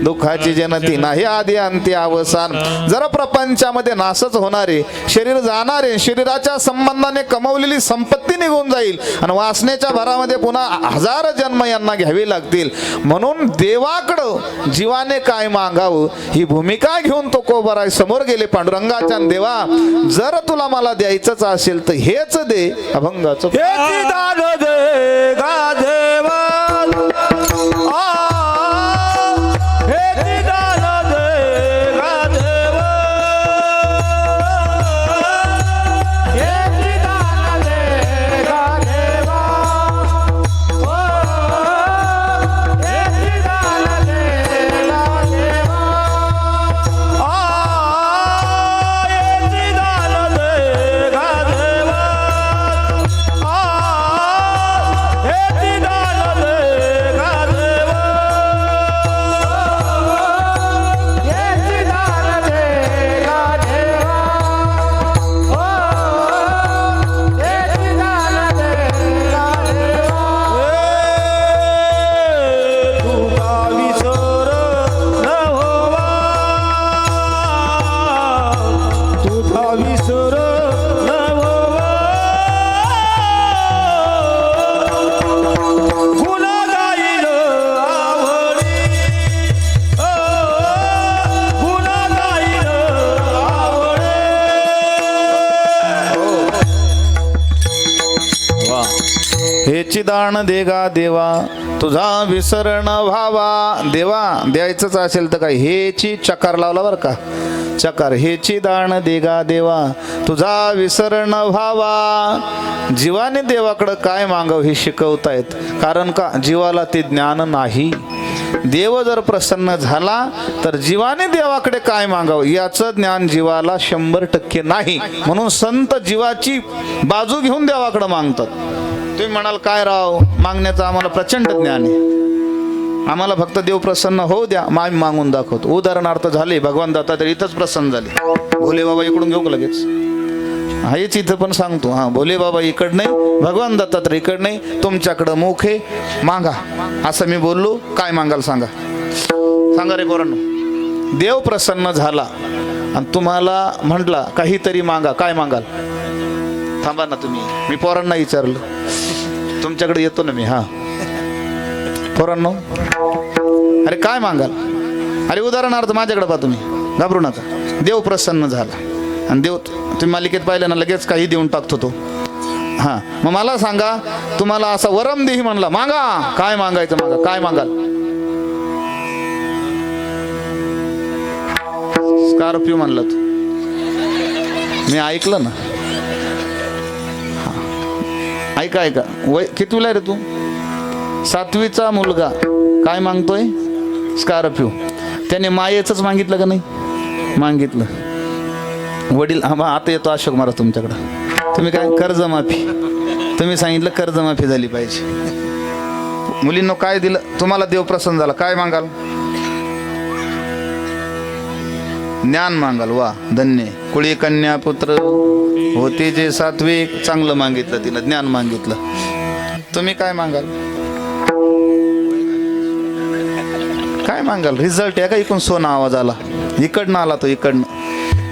दुःखाची जनती नाही आधी अंती अवसान. जर प्रपंचामध्ये नाशच होणारे, शरीर जाणारे, शरीराच्या संबंधाने कमवलेली संपत्ती निघून जाईल आणि वासनेच्या भरामध्ये पुन्हा हजार जन्म यांना घ्यावे लागतील. म्हणून देवाकडं जीवाने काय मागावं ही भूमिका घेऊन तो कोबराय समोर गेले. पांडुरंगाच्या देवा, जर तुला मला द्यायचंच असेल तर हेच दे, अभंगाचं. हेची दान दे गा देवा, हेची दान दे गा देवा, हेची दान दे गा देवा, हेची दान दे गा देवा, हेची दान दे गा देवा, हेची दान दान देगा देवा तुझा विसरण व्हावा. देवा द्यायचंच असेल तर काय हेची चकार लावला बरं का, चकार. हेची दान देगा देवा तुझा विसरण व्हावा. जीवाने देवाकडं काय मागावं हे शिकवतायत. कारण का, जीवाला ते ज्ञान नाही. देव जर प्रसन्न झाला तर जीवाने देवाकडे काय मागावं याचं ज्ञान जीवाला 100% नाही. म्हणून संत जीवाची बाजू घेऊन देवाकडे मागतात. तुम्ही म्हणाल काय राव, मागण्याचं आम्हाला प्रचंड ज्ञान आहे, आम्हाला फक्त देव प्रसन्न होऊ द्या, आम्ही मागून दाखवतो. उदाहरणार्थ झाले भगवान दत्तात्रय इथंच प्रसन्न झाले. भोले बाबा इकडून घेऊ का लगेच, हेच इथं पण सांगतो. हा, भोले बाबा इकड नाही, भगवान दत्तात्रय इकड नाही, तुमच्याकडं मुख आहे, मागा असं मी बोललो. काय मागाल सांगा, सांगा रे पोरांनो. देव प्रसन्न झाला आणि तुम्हाला म्हटला काहीतरी मागा, काय मागाल? थांबा ना तुम्ही, मी पोरांना विचारलं, तुमच्याकडे येतो ना मी. हा पोरांनो, अरे काय मागाल? अरे उदाहरणार्थ माझ्याकडे पहा, तुम्ही घाबरू नका. देव प्रसन्न झाला आणि देव तुम्ही मालिकेत पाहिलं ना, लगेच काही देऊन टाकतो तो. हां, मग मला सांगा, तुम्हाला असा वरम देही म्हणला, मागा, काय मागायचं मागा, काय मागाल? स्कॉर्पिओ म्हणला तू, मी ऐकलं ना. ऐका ऐका, वय कितवीला रे तू? 7वीचा मुलगा काय मागतोय? स्कॉर्पिओ. त्याने मायेचंच मागितलं का नाही? मागितलं. वडील हा आता येतो अशोक महाराज तुमच्याकडं. तुम्ही काय कर्जमाफी, तुम्ही सांगितलं कर्जमाफी झाली पाहिजे. मुलींनो काय दिलं तुम्हाला? देव प्रसन्न झाला, काय मागाल? ज्ञान मागाल. वा धन्य. कुळी कन्या पुत्र होते जे सात्विक, चांगलं मागितलं तिनं, ज्ञान मागितलं. तुम्ही काय मागाल? काय मागाल? रिझल्ट आहे का? इकडून सोना आवाज आला, इकडनं आला तो, इकडनं.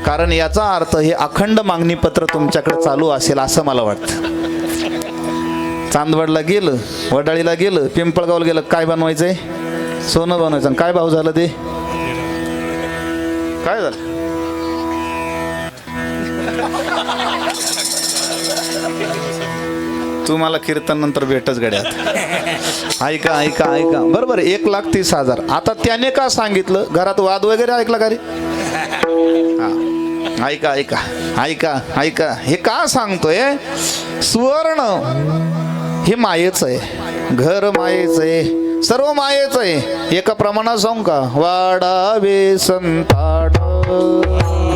कारण याचा अर्थ हे अखंड मागणी पत्र तुमच्याकडे चालू असेल असं मला वाटतं. चांदवडला गेलं, वडाळीला गेलं, पिंपळगावला गेलं, काय बनवायचंय? सोनं बनवायचं. काय भाव झालं ते? काय झालं? तू मला कीर्तन नंतर भेटच गड्यात. ऐका ऐका ऐका, बरोबर 1,30,000. आता त्याने का सांगितलं? घरात वाद वगैरे ऐकला का रे? हा, ऐका ऐका ऐका ऐका, हे का सांगतोय? सुवर्ण हे मायेच आहे, घर मायेच आहे, सर्व मायेच आहे. एका प्रमाणात सांगू का? वाढावे संतान,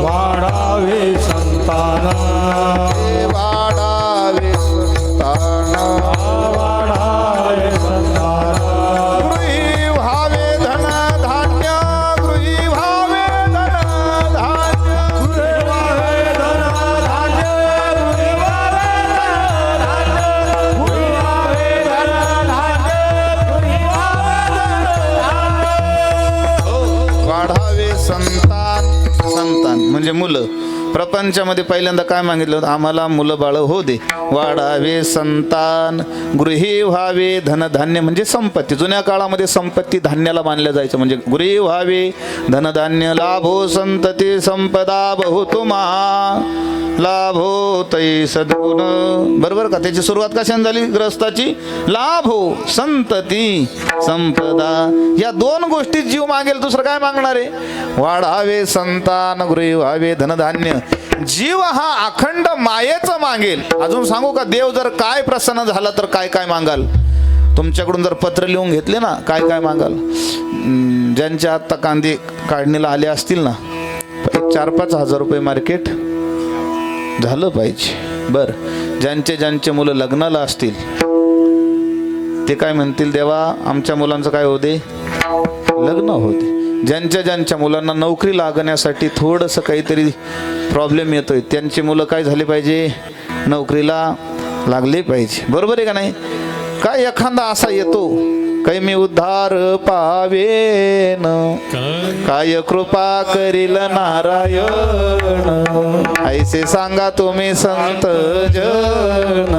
वाढावे संतान, वाढावे संतान, वाढावे संतान. गृही व्हावे धन धान्य, गृही व्हावे धन धान्य, गृही व्हावे धन धान्य, गृही व्हावे धन धान्य, गृही व्हावे धन धान्य, गृही व्हावे धन धान्य. वाढावे संतान. संतान म्हणजे मुलं. प्रपंचामध्ये पहिल्यांदा काय मागितलं होतं? आम्हाला मुलं बाळ हो दे. वाढावे संतान, गृही व्हावे धनधान्य म्हणजे संपत्ती. जुन्या काळामध्ये संपत्ती धान्याला मानल्या जायचं. म्हणजे गृही व्हावे धनधान्य, लाभो संतती संपदा बहुतुमा, लाभो तै सद्गुण. बरोबर का? त्याची सुरुवात कशाने झाली ग्रस्ताची? लाभो संतती संपदा. या 2 गोष्टी जीव मागेल, दुसरं काय मागणार आहे? वाढावे संतान, गृही व्हावे धनधान्य. जीव हा अखंड मायेचं मागेल. अजून सांगू का? देव जर काय प्रसन्न झाला तर काय काय मागाल? तुमच्याकडून जर पत्र लिहून घेतले ना, काय काय मागाल? ज्यांच्या आत्ता कांदे काढणीला आले असतील ना, 4-5 हजार रुपये मार्केट झालं पाहिजे. बरं, ज्यांचे मुलं लग्नाला असतील ते काय म्हणतील? देवा आमच्या मुलांचं काय होते? लग्न होते. ज्यांच्या मुलांना नोकरी लागण्यासाठी थोडंसं काहीतरी प्रॉब्लेम येतोय, त्यांची मुलं काय झाली पाहिजे? नोकरीला लागले पाहिजे. बरोबर आहे का नाही? काय एखादा असा येतो, काही मी उद्धार पावेन, काय कृपा करील नारायण, ऐसे सांगा तुम्ही संत जन,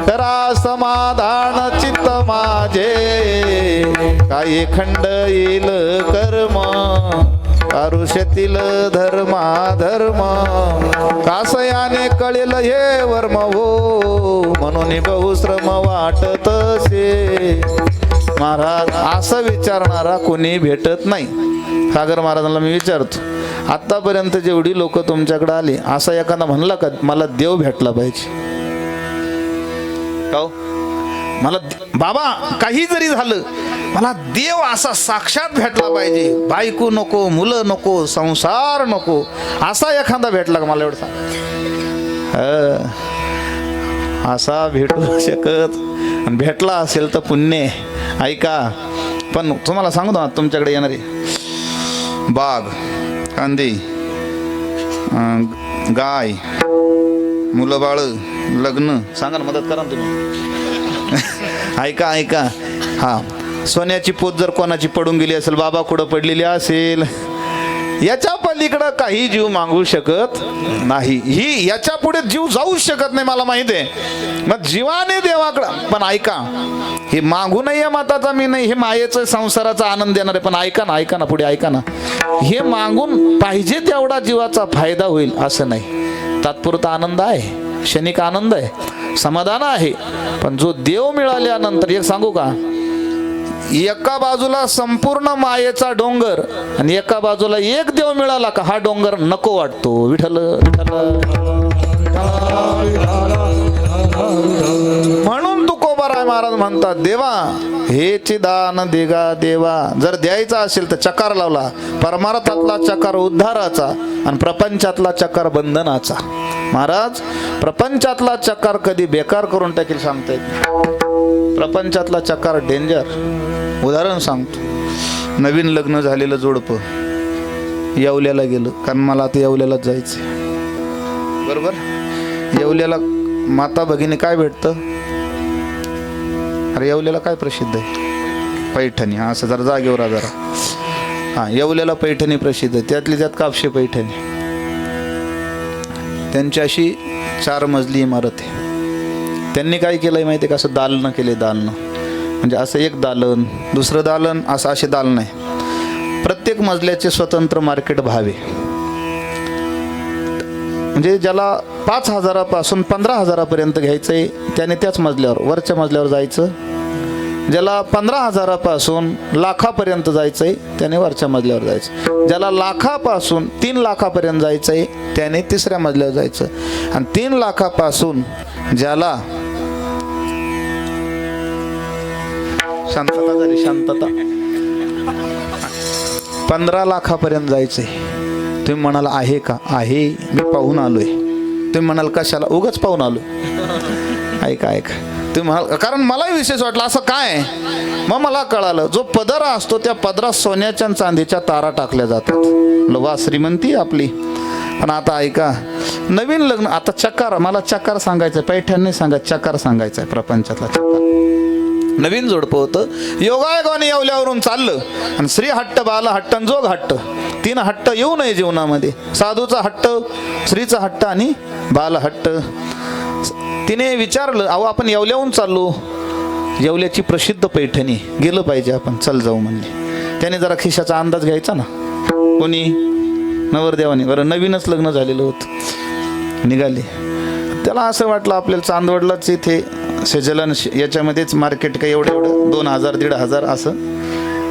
करा समाधान चित्त माझे, काय खंड येईल कर्म, आरुष्यातील धर्म कासयाने कळेल हे वर्म हो म्हणून बहुश्रम वाटतसे. महाराज असं विचारणारा कोणी भेटत नाही. सागर महाराजांना मी विचारतो, आतापर्यंत जेवढी लोक तुमच्याकडे आली असा एखादा म्हणला का मला देव भेटला पाहिजे? हो मला बाबा काही जरी झालं मला देव असा साक्षात भेटला पाहिजे, बायको नको, मुलं नको, संसार नको, असा एखादा भेटला का मला एवढं सांग. असा भेटू शकत, भेटला असेल तर पुण्य. ऐका, पण तुम्हाला सांगतो ना, तुमच्याकडे येणारे बाग, कांदे, गाय, मुलं बाळ, लग्न, सांगा ना, मदत करा ना तुम्ही. ऐका ऐका, हा सोन्याची पोत जर कोणाची पडून गेली असेल, बाबा कुठं पडलेली असेल, याच्या पलीकडं काही जीव मागू शकत नाही. ही याच्या पुढे जीव जाऊ शकत नाही, मला माहिती आहे. मग जीवाने देवाकडं, पण ऐका, हे मागू नये माताचा मी नाही, हे मायेचं संसाराचा आनंद देणार आहे. पण ऐका ना पुढे ऐका ना, हे मागून पाहिजे तेवढा जीवाचा फायदा होईल असं नाही. तात्पुरता आनंद आहे, क्षणिक आनंद आहे, समाधान आहे. पण जो देव मिळाल्यानंतर, एक सांगू का, एका बाजूला संपूर्ण मायेचा डोंगर आणि एका बाजूला एक देव मिळाला का हा डोंगर नको वाटतो. विठ्ठल म्हणून तुकोबाराय महाराज म्हणतात, देवा हेची दान देगा देवा. जर द्यायचा असेल तर चकार लावला. परमार्थातला चकार उद्धाराचा आणि प्रपंचातला चकार बंधनाचा. महाराज प्रपंचातला चकार कधी बेकार करून टाकेल सांगता येत. प्रपंचातला चकार डेंजर. उदाहरण सांगतो, नवीन लग्न झालेलं जोडपं येवल्याला गेलं, कारण मला आता येवल्यालाच जायचं बरोबर. येवल्याला माता भगिनी काय भेटतं? अरे येवल्याला काय प्रसिद्ध आहे? पैठणी. हा असं जरा जागेवर जरा, हा येवल्याला पैठणी प्रसिद्ध आहे. त्यातली त्यात कापशे पैठणी. त्यांच्याशी 4 मजली इमारत आहे. त्यांनी काय केलंय माहिती आहे का? असं दालनं केले, दालनं म्हणजे असं एक दालन, दुसरं दालन, असं असे दालन आहे. प्रत्येक मजल्याचे स्वतंत्र मार्केट भावे. म्हणजे ज्याला 5,000पासून 15,000पर्यंत घ्यायचंय त्याने त्याच मजल्यावर, वरच्या मजल्यावर जायचं. ज्याला 15,000पासून लाखापर्यंत जायचंय त्याने वरच्या मजल्यावर जायचं. ज्याला लाखापासून 3 लाखापर्यंत जायचंय त्याने 3ऱ्या मजल्यावर जायचं. आणि 3 लाखापासून ज्याला शांतता झाली, शांतता, 15 लाखापर्यंत जायचंय. तुम्ही म्हणाल आहे का? आहे, मी पाहून आलोय. तुम्ही म्हणाल कशाला? उगाच पाहून आलोय. ऐका तुम्ही म्हणाल, कारण मलाही विशेष वाटलं असं काय. मग मला कळालं, जो पदर असतो त्या पदरात सोन्याच्या आणि चांदीच्या तारा टाकल्या जातात. वा श्रीमंती आपली. पण आता ऐका, नवीन लग्न, आता चकार, मला चकार सांगायचं, पैठण नाही सांगायचं, चकार सांगायचं आहे. प्रपंचातला चकार. नवीन जोडपं होतं, योगायोगाने येवल्यावरून चाललं आणि श्री हट्ट, बाल हट्ट आणि जोग हट्ट, 3 हट्ट येऊ नये जीवनामध्ये. साधूचा हट्ट, श्रीचा हट्ट आणि बाल हट्ट. तिने विचारलं, अहो आपण येवल्याहून चाललो, येवल्याची प्रसिद्ध पैठणी, गेलं पाहिजे आपण, चल जाऊ म्हणले. त्याने जरा खिशाचा अंदाज घ्यायचा ना. कोणी? नवरदेवाने. बरं नवीनच लग्न झालेलं होतं. निघाले. त्याला असं वाटलं आपल्याला चांदवडलाच इथे सेजलन याच्यामध्येच मार्केट काय एवढं 2,000 1,500 असं.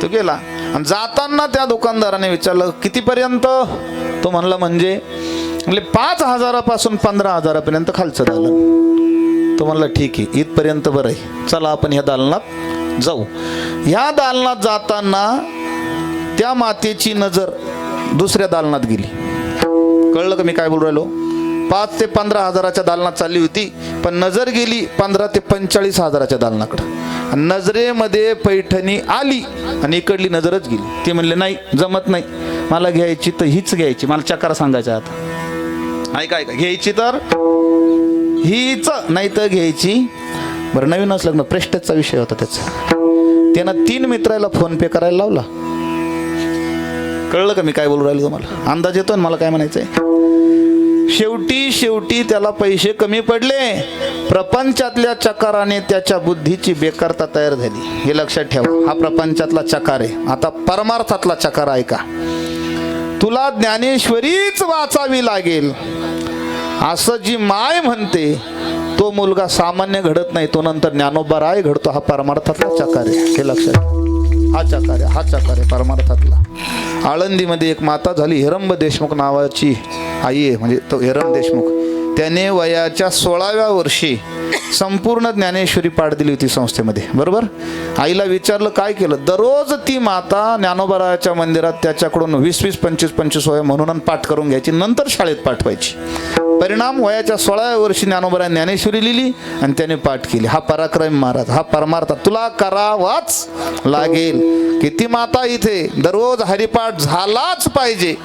तो गेला आणि जाताना त्या दुकानदाराने विचारलं कितीपर्यंत? तो म्हणला म्हणजे 5,000पासून 15,000पर्यंत खालचं दालन. तो म्हणला ठीक आहे, इथपर्यंत बरं आहे, चला आपण ह्या दालनात जाऊ. ह्या दालनात जाताना त्या मातेची नजर दुसऱ्या दालनात गेली. कळलं का मी काय बोलू राहिलो? 5 ते 15,000च्या दालनात चालली होती, पण नजर गेली 15 ते 45,000च्या दालनाकडं. नजरेमध्ये पैठणी आली आणि इकडली नजरच गेली. ती म्हणले नाही, जमत नाही, मला घ्यायची तर हीच घ्यायची. मला चकार सांगायचा आता. ऐका घ्यायची तर हीच, नाही तर घ्यायची. बरं नवीनच लग्न, प्रेस्टेजचा विषय होता त्याचा. त्यानं 3 मित्राला फोन पे करायला लावला. कळलं का मी काय बोलू राहिलो तुम्हाला? अंदाज येतो ना मला काय म्हणायचंय. शेवटी त्याला पैसे कमी पडले. प्रपंचातल्या चकाराने त्याच्या बुद्धीची बेकारता तयार झाली. हे लक्षात ठेवा, हा प्रपंचातला चकार आहे. आता परमार्थातला चकार आहे का? तुला ज्ञानेश्वरीच वाचावी लागेल असं जी माय म्हणते, तो मुलगा सामान्य घडत नाही, तो नंतर ज्ञानोबा राय घडतो. हा परमार्थातला चकार आहे, हे लक्षात घ्या. हा चकार आहे, हा चकार आहे परमार्थातला. आळंदीमध्ये एक माता झाली, हिरंब देशमुख नावाची आई आहे, म्हणजे तो हिरम देशमुख. त्याने वयाच्या 16व्या वर्षी संपूर्ण ज्ञानेश्वरी पाठ दिली होती संस्थेमध्ये, बरोबर. आईला विचारलं काय केलं. दररोज ती माता ज्ञानोबाराच्या मंदिरात त्याच्याकडून 20-20, 25-25 वया म्हणून पाठ करून घ्यायची, नंतर शाळेत पाठवायची. परिणाम, वयाच्या 16व्या वर्षी ज्ञानोबाराने ज्ञानेश्वरी लिहिली आणि त्याने पाठ केली. हा पराक्रम महाराज, हा परमार्थ तुला करावाच लागेल. किती माता इथे दररोज हरिपाठ झालाच पाहिजे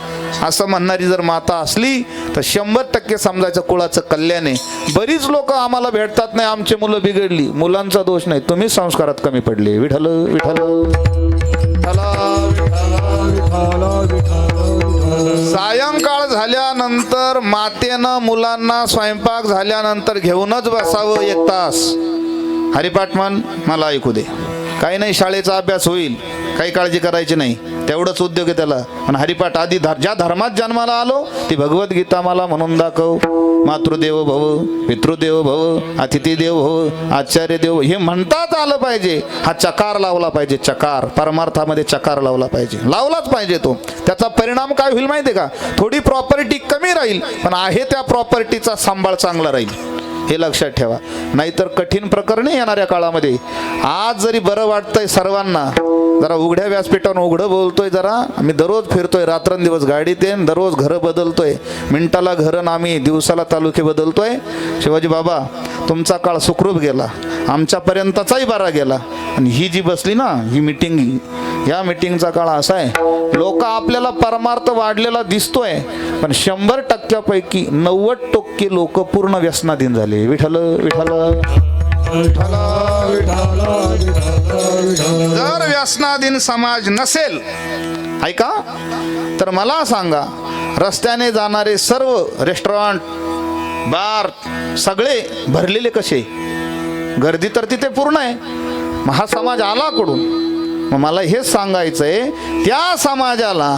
असं म्हणणारी जर माता असली तर 100% समजायचं कुळाचं कल्याण आहे. बरीच लोक आम्हाला भेटतात, नाही आमची मुलं बिघडली. मुलांचा दोष नाही, तुम्ही संस्कारात कमी पडले. विठ्ठल विठ्ठल सायंकाळ झाल्यानंतर मातेनं मुलांना स्वयंपाक झाल्यानंतर घेऊनच बसावं 1 तास. हरिपाठ म्हण, मला ऐकू दे. काही नाही, शाळेचा अभ्यास होईल, काही काळजी करायची नाही, तेवढंच उद्योग आहे त्याला. पण हरिपाठ आधी ज्या धर्मात जन्माला आलो ती भगवद्गीता मला म्हणून दाखव. मातृदेव भव, पितृदेव भव, अतिथीदेव भव, आचार्य देव, हे म्हणताच आलं पाहिजे. हा चकार लावला पाहिजे, चकार. परमार्थामध्ये चकार लावला पाहिजे, लावलाच पाहिजे तो. त्याचा परिणाम काय होईल माहिती आहे का. थोडी प्रॉपर्टी कमी राहील, पण आहे त्या प्रॉपर्टीचा सांभाळ चांगला राहील, हे लक्षात ठेवा. नाहीतर कठीण प्रकरणे येणाऱ्या काळामध्ये. आज जरी बरं वाटतंय सर्वांना, जरा उघड्या व्यासपीठावर उघडं बोलतोय, जरा मी दररोज फिरतोय रात्रंदिवस गाडीत, दररोज घरं बदलतोय, मिनिटाला घरं आम्ही दिवसाला तालुके बदलतोय. शिवाजी बाबा, तुमचा काळ सुखरूप गेला, आमच्यापर्यंतचाही बरा गेला. आणि ही जी बसली ना ही मीटिंग, या मीटिंगचा काळ असा आहे, लोक आपल्याला परमार्थ वाढलेला दिसतोय, पण 100%पैकी 90% लोक पूर्ण व्यसनाधीन झाले. विठ्ठल विठ्ठल जर व्यसनाधीन समाज नसेल, ऐका, तर मला सांगा, रस्त्याने जाणारे सर्व रेस्टॉरंट, बार सगळे भरलेले कसे. गर्दी तर तिथे पूर्ण आहे. मग हा समाज आला कुठून. मग मला हेच सांगायचंय, त्या समाजाला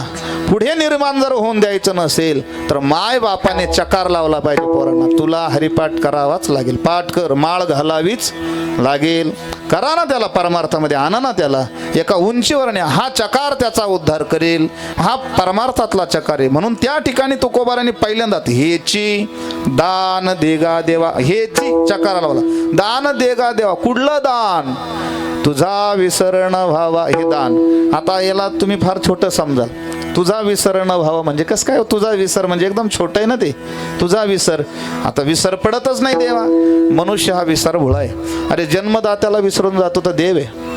पुढे निर्माण जर होऊन द्यायचं नसेल तर माय बापाने चकार लावला पाहिजे पोरांना. तुला हरिपाठ करावाच लागेल, पाठ कर, माळ घालावीच लागेल. करा ना त्याला, परमार्थामध्ये आणा ना त्याला, एका उंचीवर न्या. हा चकार त्याचा उद्धार करेल, हा परमार्थातला चकार आहे. म्हणून त्या ठिकाणी तुकोबाराने पहिल्यांदा हेची दान देगा देवा, हेची चकार लावला. दान देगा देवा, कुठलं दान. तुझा विसरण व्हावा, हे दान. आता याला तुम्ही फार छोटं समजाल. तुझा विसर न व्हावा म्हणजे कसं काय. तुझा विसर म्हणजे एकदम छोट आहे ना ते. तुझा विसर, आता विसर पडतच नाही देवा. मनुष्य हा विसर भोळा आहे. अरे जन्मदात्याला विसरून जातो तर देव आहे.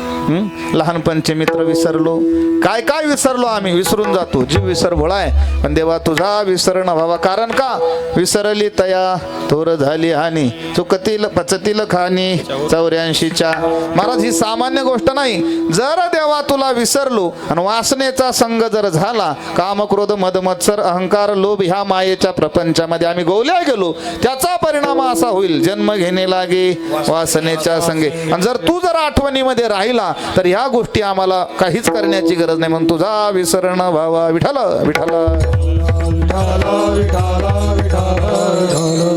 लहानपणचे मित्र विसरलो, काय काय विसरलो आम्ही, विसरून जातो. जीव विसर भोळा आहे. पण देवा तुझा विसर न व्हावा. कारण का. विसरली तया थोर झाली हानी, चुकतील पचतील खानी 84च्या. महाराज ही सामान्य गोष्ट नाही. जर देवा तुला विसरलो आणि वासनेचा संग जर झाला, काम क्रोध मद मत्सर अहंकार लोभ ह्या मायेच्या प्रपंचामध्ये आम्ही गोवल्या गेलो, त्याचा परिणाम असा होईल, जन्म घेणे लागे वासनेच्या संगे. आणि जर तू जर आठवणीमध्ये राहिला तर ह्या गोष्टी आम्हाला काहीच करण्याची गरज नाही. म्हणून तुझा विसरण व्हावा. विठ्ठल विठ्ठल.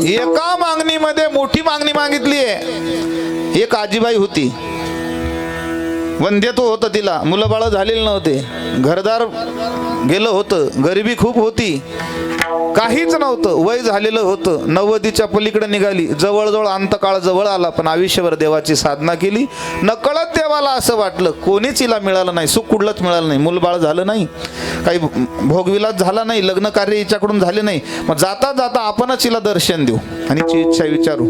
एका मागणीमध्ये मोठी मागणी मागितली आहे. एक आजीबाई होती, वंध्यत्व होतं तिला, मुलं बाळ झालेली नव्हते, घरदार गेलं होतं, गरिबी खूप होती, काहीच नव्हतं, वय झालेलं होतं, 90च्या पलीकडे निघाली, जवळजवळ अंतकाळ जवळ आला. पण आयुष्यभर देवाची साधना केली. नकळत देवाला असं वाटलं कोणीच हिला मिळालं नाही, सुख कुठलंच मिळालं नाही, मूलबाळ झालं नाही, काही भोगविलास झाला नाही, लग्न कार्य हिच्याकडून झाले नाही. मग जाता जाता आपणच हिला दर्शन देऊ आणि हिची इच्छा विचारू.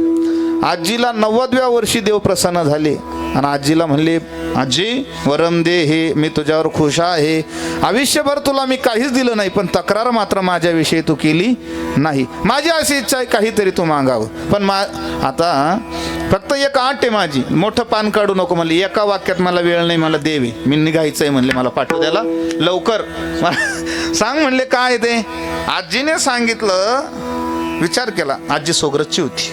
आजीला 90व्या वर्षी देव प्रसन्न झाले आणि आजीला म्हणले, आजी वरम दे, हे मी तुझ्यावर खुश आहे, आयुष्यभर तुला मी काहीच दिलं नाही, पण तक्रार मात्र माझ्याविषयी तू केली नाही. माझी अशी इच्छा आहे काहीतरी तू मागावं. पण आता फक्त एक आट आहे माझी, मोठं पान काढू नको म्हणले. एका वाक्यात मला वेळ नाही, मला देवी, मी निघायचंय म्हणले, मला पाठवू द्याला लवकर. सांग म्हणले काय ते. आजीने सांगितलं, विचार केला. आजी सोगरजची होती.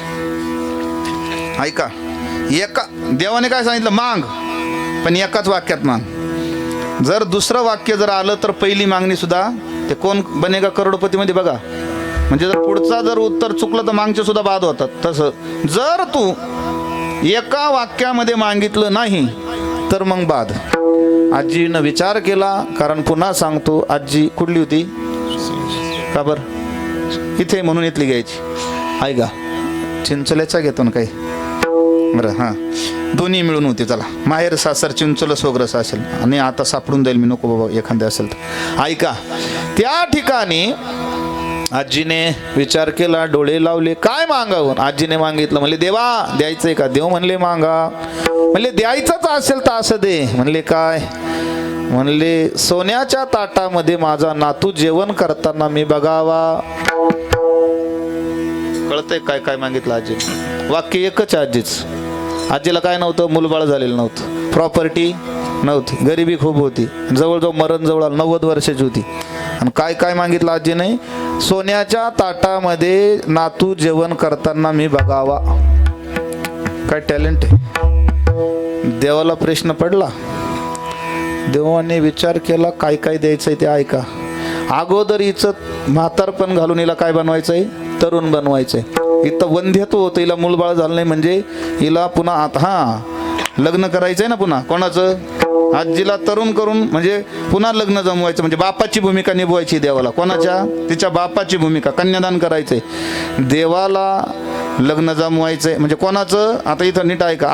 ऐका, एका देवाने काय सांगितलं, माग, पण एकाच वाक्यात माग. जर दुसरं वाक्य जर आलं तर पहिली मागणी सुद्धा ते कोण बनेगा करोडपती मध्ये बघा, म्हणजे जर पुढचा जर उत्तर चुकलं तर मागचे सुद्धा बाद होतात. तसं जर तू एका वाक्यामध्ये मागितलं नाही तर मग बाद. आजीनं विचार केला, कारण पुन्हा सांगतो आजी कुठली होती का बरं इथे म्हणून इथली घ्यायची. ऐका चिंचल्याचा घेतो ना काही बरं, हां दोन्ही मिळून होते. चला माहेर सासर चिंचोलं सोगरस असेल आणि आता सापडून जाईल मी, नको बाबा एखाद्या असेल तर. ऐका त्या ठिकाणी आजीने विचार केला, डोळे लावले, काय मागावं. आजीने मागितलं, म्हणले देवा द्यायचंय का. देव म्हणले मागा. म्हणले द्यायचंच असेल तर असं दे. म्हणले काय. म्हणले सोन्याच्या ताटामध्ये माझा नातू जेवण करताना मी बघावा. कळतंय काय काय मागितलं आजी. वाक्य एकच आजीच. आजीला काय नव्हतं, मूलबाळ झालेलं नव्हतं, प्रॉपर्टी नव्हती, गरिबी खूप होती, जवळजवळ मरण जवळ 90 वर्षाची होती. आणि काय काय मागितलं आजीने, सोन्याच्या ताटामध्ये नातू जेवण करताना मी बघावा. काय टॅलेंट आहे. देवाला प्रश्न पडला. देवाने विचार केला काय काय द्यायचंय ते ऐका. अगोदर हिचं म्हातारपण घालून हिला काय बनवायचंय, तरुण बनवायचंय. इथं वंध्यत्व होतं, हिला मूलबाळ झालं नाही म्हणजे हिला पुन्हा हां लग्न करायचंय ना पुन्हा. कोणाचं. आजीला तरुण करून म्हणजे पुन्हा लग्न जमवायचं, म्हणजे बापाची भूमिका निभवायची देवाला. कोणाच्या. तिच्या बापाची भूमिका. कन्यादान करायचंय. देवाला लग्न जमवायचंय म्हणजे कोणाचं. आता इथं नीट ऐका.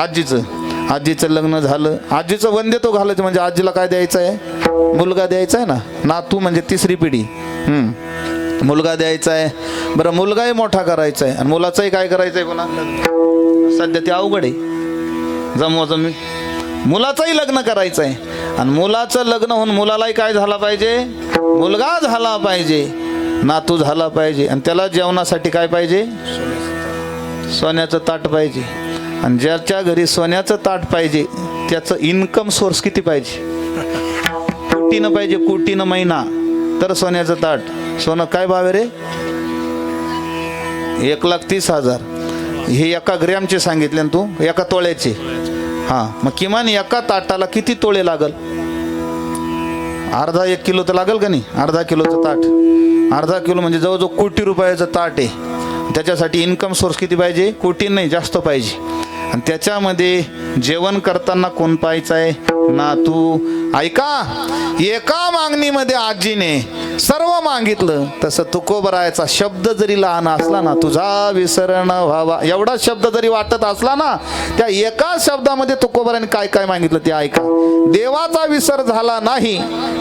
आजीचं लग्न झालं, आजीचं वंध्यत्व घालायचं म्हणजे आजीला काय द्यायचं आहे, मुलगा द्यायचा आहे ना. नातू म्हणजे तिसरी पिढी. मुलगा द्यायचा आहे. बरं मुलगाही मोठा करायचा आहे आणि मुलाचंही काय करायचं आहे पुन्हा. सध्या ते अवघड आहे जमवाजमी. मुलाचंही लग्न करायचं आहे आणि मुलाचं लग्न होऊन मुलालाही काय झाला पाहिजे, मुलगा झाला पाहिजे, नातू झाला पाहिजे. आणि त्याला जेवणासाठी काय पाहिजे, सोन्याचं ताट पाहिजे. आणि ज्याच्या घरी सोन्याचं ताट पाहिजे त्याचं इन्कम सोर्स किती पाहिजे, कोटीनं पाहिजे, कोटीनं महिना. तर सोन्याचं ताट. सोनं काय भाव आहे रे, 1,30,000. हे एका ग्रॅमचे सांगितले ना तू, एका तोळ्याचे. हां मग किमान एका ताटाला किती तोळे लागल, अर्धा 1 किलो तर लागेल का नाही. अर्धा किलोचं ताट, अर्धा किलो म्हणजे जवळजवळ कोटी रुपयाचं ताट आहे. त्याच्यासाठी इन्कम सोर्स किती पाहिजे, कोटी नाही जास्त पाहिजे. आणि त्याच्यामध्ये जेवण करताना कोण पाहायचं आहे, नातू. ऐका एका मागणीमध्ये आजीने सर्व मागितलं. तसं तुकोबरायाचा शब्द जरी लहान असला ना, तुझा विसरण व्हावा एवढा शब्द जरी वाटत असला ना, त्या एका शब्दामध्ये तुकोबरायाने काय काय मागितलं ते ऐका. देवाचा विसर झाला नाही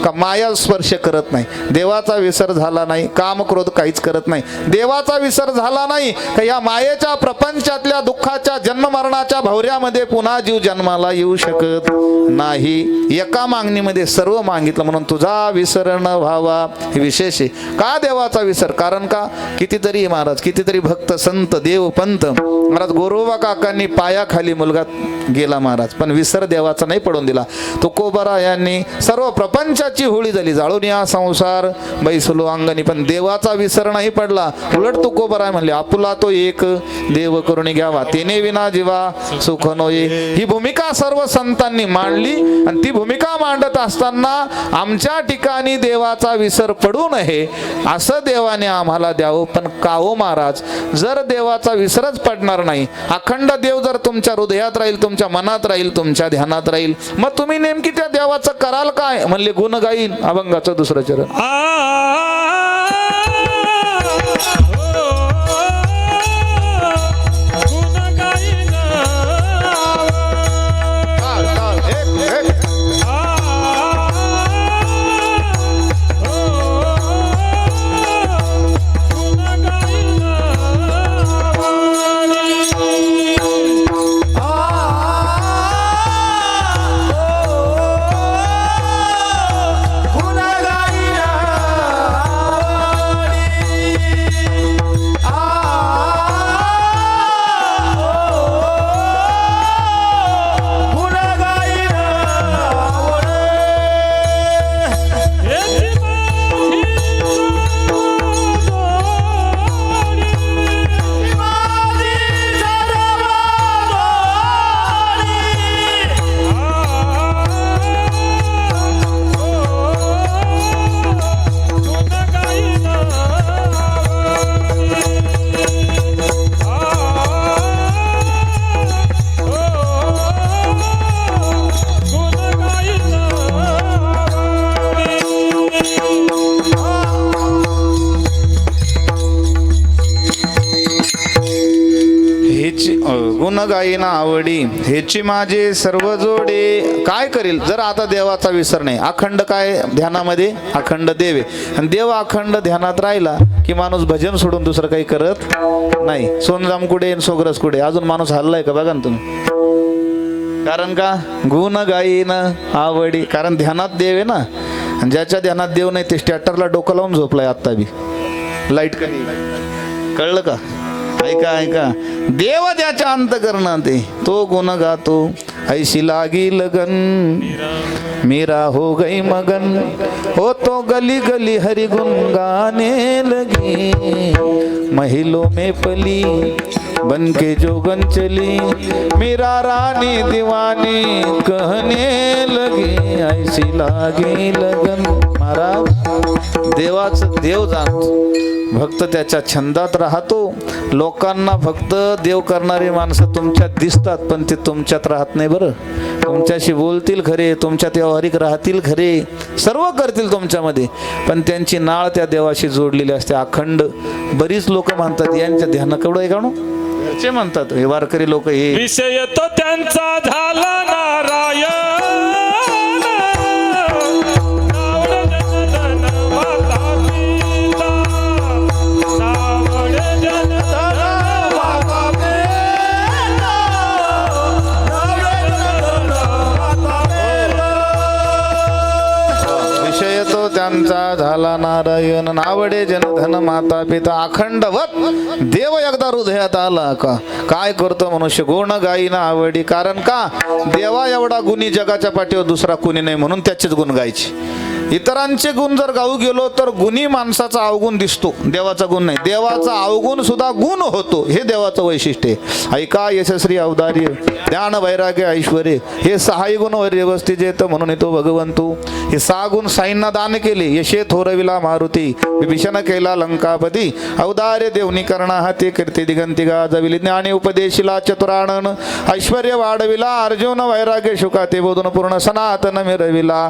का माया स्पर्श करत नाही, देवाचा विसर झाला नाही काम क्रोध काहीच करत नाही, देवाचा विसर झाला नाही का या मायेच्या प्रपंचातल्या दुःखाच्या जन्म मरणाच्या भौऱ्यामध्ये पुन्हा जीव जन्माला येऊ शकत नाही. एका मागणीमध्ये सर्व मागितलं म्हणून तुझा विसरण व्हावा. हे विशेष आहे. का देवाचा विसर, कारण का कितीतरी महाराज, कितीतरी भक्त संत देव पंत महाराज गोरोबा काकांनी पायाखाली मुलगा गेला महाराज, पण विसर देवाचा नाही पडून दिला. तुकोबरा यांनी सर्व प्रपंचाची होळी झाली, जाळून या संसार बैसलो अंगणी, पण देवाचा विसर नाही पडला. उलट तुकोबरा म्हणले आपुला तो एक देव करून घ्यावा, तेने विना जीवा सुख नोये. ही भूमिका सर्व संतांनी मांडली आणि ती भूमिका मांडत असताना आमच्या ठिकाणी देवाचा विसर पडू नये असं देवाने आम्हाला द्यावं. पण का हो महाराज, जर देवाचा विसरच पडणार नाही, अखंड देव जर तुमच्या हृदयात राहील, तुमच्या मनात राहील, तुमच्या ध्यानात राहील, मग तुम्ही नेमकी त्या देवाचं कराल काय. म्हणले गुण गाईन. अभंगाचं 2रं चरण. गाईना आवडी हेची माझे सर्व जोडे. काय करील जर आता देवाचा विसर नाही, अखंड काय ध्यानामध्ये अखंड देव आहे, आणि देव अखंड ध्यानात राहिला की माणूस भजन सोडून दुसरं काही करत नाही. सोनजाम कुठे सोगरस कुठे, अजून माणूस हल्लाय का बघा ना तुम्ही. कारण का गुण गाईन आवडी, कारण ध्यानात देव आहे ना. आणि ज्याच्या ध्यानात देव नाही ते स्टॅटरला डोकं लावून झोपलाय आत्ता बी. लाईट कधी कळलं का? ऐका ऐका, देव त्याच्या अंतकरणात ते तो गुण गातो. ऐशी लागी लगन मीरा हो गई मगन, हो तो गली गली हरि गुण गाने लगी. महिलों में पली बन के जोगन चली, मीरा रानी दीवानी कहने लगी. ऐसी लागी लगन. महाराज देवाचं देव जाणतो, भक्त त्याच्या छंदात राहतो. लोकांना फक्त देव करणारी माणसं तुमच्यात दिसतात, पण ते तुमच्यात राहत नाही. बरं, तुमच्याशी बोलतील खरे, तुमच्यात व्यावहारिक राहतील खरे, सर्व करतील तुमच्यामध्ये, पण त्यांची नाळ त्या देवाशी जोडलेली असते अखंड. बरीच लोक म्हणतात यांच्या ध्यान केवढं आहे का नो, घरचे म्हणतात हे वारकरी लोक, हे विषय तो त्यांचा झाला नारायण. विषय तो त्यांचा झाला नारायण. नावडे जनधन माता पिता अखंडवत देव एकदा हृदयात आला का काय करतो मनुष्य गुण गाईना आवडी. कारण का देवा एवढा गुणी जगाच्या पाठीवर दुसरा कुणी नाही, म्हणून त्याचेच गुण गायचे. इतरांचे गुण जर गाऊ गेलो तर गुणी माणसाचा अवगुण दिसतो, देवाचा गुण नाही. देवाचा अवगुण सुद्धा गुण होतो, हे देवाचं वैशिष्ट्य आहे. ऐका यशस्वी अवदार्य ज्ञान वैराग्य ऐश्वर्य हे 6 गुण व्यवस्थित येतं, म्हणून येतो भगवंतू. हे 6 गुण साईंना दान केले. यशे थोरविला मारुती, विभीषण केला लंकापती. अवदार्य देवनी करणा हाती कीर्ती दिगंती गाजविली. ज्ञानी उपदेशिला चतुरानन, ऐश्वर्य वाढविला अर्जुन. वैराग्य शुका ते बोधून पूर्ण सनातन मिरविला.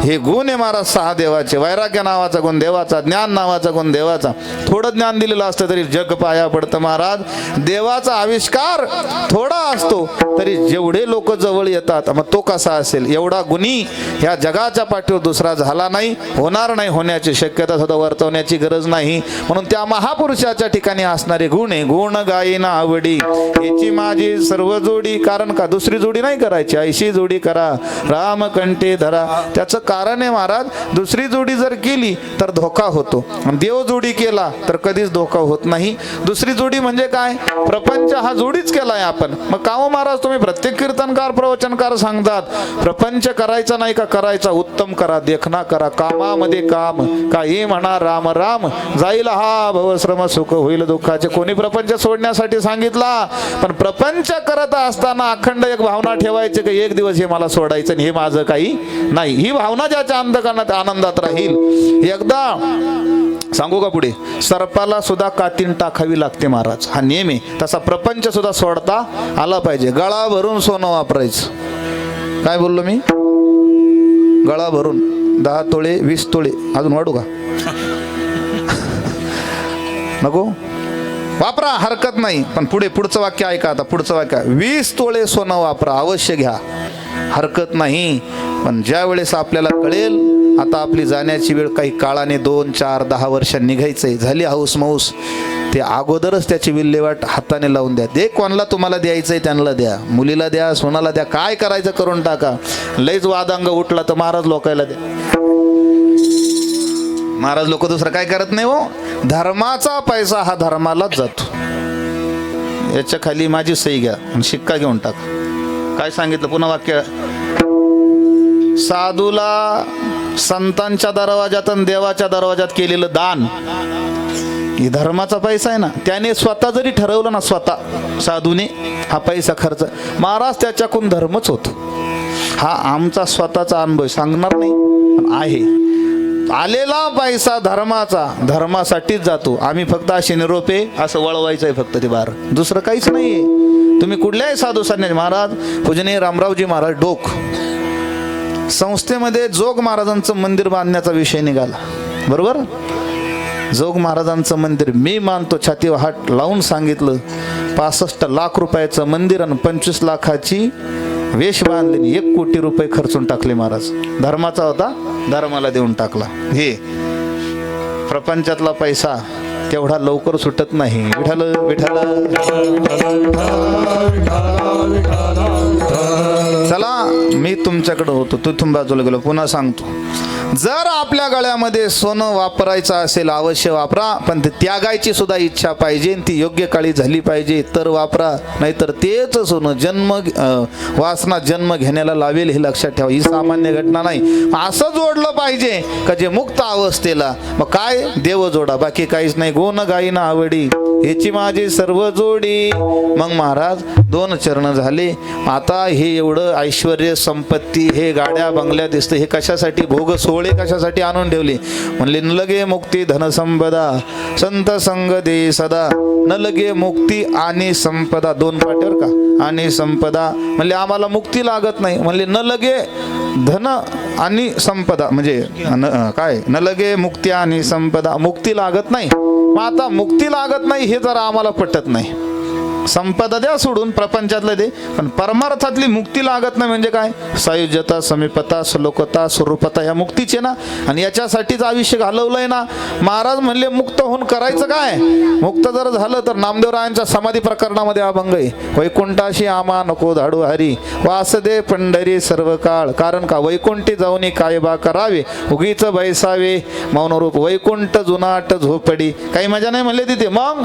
हे गुण आहे महाराज 6 देवाचे. वैराग्य नावाचा गुण देवाचा, ज्ञान नावाचा गुण देवाचा. थोडं ज्ञान दिलेलं असतं तरी जग पाया पडतं महाराज. देवाचा आविष्कार थोडा असतो तरी जेवढे लोक जवळ येतात, मग तो कसा असेल. एवढा गुणी ह्या जगाच्या पाठीवर दुसरा झाला नाही, होणार नाही, होण्याची शक्यता सुद्धा वर्तवण्याची गरज नाही. म्हणून त्या महापुरुषाच्या ठिकाणी असणारे गुण आहे. गुण गायीना आवडी याची माझी सर्व जोडी. कारण का दुसरी जोडी नाही करायची, ऐशी जोडी करा राम कंठे धरा. त्याचं कारण आहे महाराज, दुसरी जोडी जर केली तर धोका होतो, देव जोडी केला तर कधीच धोका होत नाही. दुसरी जोडी म्हणजे काय, प्रपंच हा जोडीच केलाय आपण. मग काव महाराज तुम्ही प्रत्येक कीर्तनकार प्रवचनकार सांगतात प्रपंच करायचा नाही का, करायचा, उत्तम करा, देखना करा, कामामध्ये काम, काही म्हणा राम राम, जाईल हा भवश्रम सुख होईल दुःखाचे. कोणी प्रपंच सोडण्यासाठी सांगितला, पण प्रपंच करत असताना अखंड एक भावना ठेवायची की एक दिवस हे मला सोडायचं आणि हे माझं काही नाही. ही भावना ज्याच्या अंतकरणात आनंदात राहील. एकदा सांगू का पुढे, सर्पाला सुद्धा कातीन टाकावी लागते महाराज, हा नियम आहे. तसा प्रपंच सुद्धा सोडता आला पाहिजे. गळा भरून सोनं वापरायचं. काय बोललो मी, गळा भरून 10 तोळे 20 तोळे, अजून वाढू का नको, वापरा हरकत नाही. पण पुढचं वाक्य ऐका. आता पुढचं वाक्य, 20 तोळे सोनं वापरा, अवश्य घ्या, हरकत नाही. पण ज्या वेळेस आपल्याला कळेल आता आपली जाण्याची वेळ काही काळाने 2, 4, 10 वर्ष निघायचंय, झाली हाऊस माऊस, ते अगोदरच त्याची विल्हेवाट हाताने लावून द्या. दे कोणाला तुम्हाला द्यायचंय त्यांना द्या, मुलीला द्या, सोनाला द्या, काय करायचं करून टाका. लईच वादांग उठला तर महाराज लोकायला द्या. महाराज लोक दुसरं काय करत नाही हो. धर्माचा पैसा हा धर्मालाच जातो. याच्या खाली माझी सही घ्या आणि शिक्का घेऊन टाक. काय सांगितलं पुन्हा वाक्य, साधूला संतांच्या दरवाजात आणि देवाच्या दरवाजात केलेलं दान ही धर्माचा पैसा आहे ना. त्याने स्वतः जरी ठरवलं ना, स्वतः साधूने हा पैसा खर्च, महाराज त्याच्याकडून धर्मच होतो. हा आमचा स्वतःचा अनुभव सांगणार नाही, पण आहे. आलेला पैसा धर्माचा धर्मासाठीच जातो. आम्ही फक्त असे निरोपे असं वळवायचं आहे फक्त ते बार, दुसरं काहीच नाहीये. तुम्ही कुठल्याही साधू संन्यासी, महाराज पूजनीय रामरावजी महाराज डोक संस्थेमध्ये जोग महाराजांचं मंदिर बांधण्याचा विषय निघाला, बरोबर. जोग महाराजांचं मंदिर मी मानतो, छातीवर हात लावून सांगितलं, 65 लाख रुपयाचं मंदिर आणि 25 लाखाची वेश बांधली, 1 कोटी रुपये खर्चून टाकले महाराज. धर्माचा होता, धर्माला देऊन टाकला. हे प्रपंचातला पैसा तेवढा लवकर सुटत नाही. विठ्ठल विठ्ठल. चला मी तुमच्याकडे होतो, तिथून बाजूला गेलो. पुन्हा सांगतो, जर आपल्या गळ्यामध्ये सोनं वापरायचं असेल अवश्य वापरा, पण ते त्यागायची सुद्धा इच्छा पाहिजे, ती योग्य काळी झाली पाहिजे तर वापरा. नाहीतर तेच सोनं वासना जन्म घेण्याला लावेल, हे लक्षात ठेवा. ही सामान्य घटना नाही. असं जोडलं पाहिजे का जे मुक्त अवस्थेला, मग काय देव जोडा, बाकी काहीच नाही. गोन गाईना आवडी ह्याची माझी सर्व जोडी. मग महाराज 2 चरण झाले. आता हे एवढं ऐश्वर्य संपत्ती, हे गाड्या बंगल्या दिसतं, हे कशासाठी, भोग सोहळे कशासाठी आणून ठेवले. म्हणले न लगे मुक्ती धनसंपदा, संत संग दे सदा. न लगे मुक्ती आणि संपदा, 2 पाट्यावर का, आणि संपदा. म्हणले आम्हाला मुक्ती लागत नाही. म्हणले न लगे धन आणि संपदा, म्हणजे काय, न लगे मुक्ती आणि संपदा, मुक्ती लागत नाही. मग आता मुक्ती लागत नाही हे जरा आम्हाला पटत नाही. संपदा द्या सोडून, प्रपंचातलं दे, पण परमार्थातली मुक्ती लागत नाही. म्हणजे काय, सायुज्यता, समीपता, श्लोकता, स्वरूपता, या मुक्तीचे ना, आणि याच्यासाठीच आयुष्य घालवलंय ना. महाराज म्हणले मुक्त होऊन करायचं काय. मुक्त जर झालं तर नामदेवरायांच्या समाधी प्रकरणामध्ये अभंग आहे, वैकुंठाशी आमा नको धाडू हरी, वासदे पंढरी सर्व काळ. कारण का, वैकुंठी जाऊन काय बा करावे, उगीच बैसावे मौनरूप वैकुंठ जुनाट झोपडी. काही मजा नाही म्हणले तिथे. मग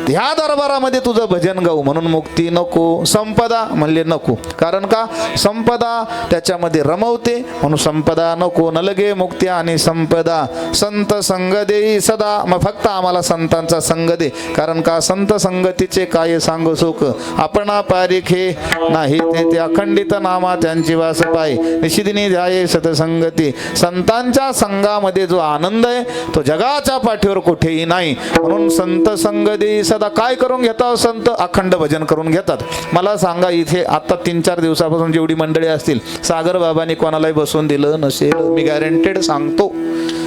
ह्या दरबारामध्ये तुझं भजन गाऊ, म्हणून मुक्ती नको. संपदा म्हणले नको, कारण का, संपदा त्याच्यामध्ये रमवते, म्हणून संपदा नको. न लगे मुक्ती आणि संपदा, संत संग देई सदा. मग फक्त आम्हाला संतांचा संग दे, कारण का, संत संगतीचे काय सांगू सुख, आपणा पारिखे नाही ते अखंडित नामा त्यांची वास पाय. निशिदिनी ध्याये सतसंगती. संतांच्या संघामध्ये जो आनंद आहे तो जगाच्या पाठीवर कुठेही नाही. म्हणून संत संग देई सदा. काय करून घेता संत, अखंड भजन करून घेतात. मला सांगा, इथे आता 3-4 दिवसापासून जेवढी मंडळी असतील, सागर बाबांनी कोणालाही बसवून दिलं नसेल. मी गॅरंटेड सांगतो,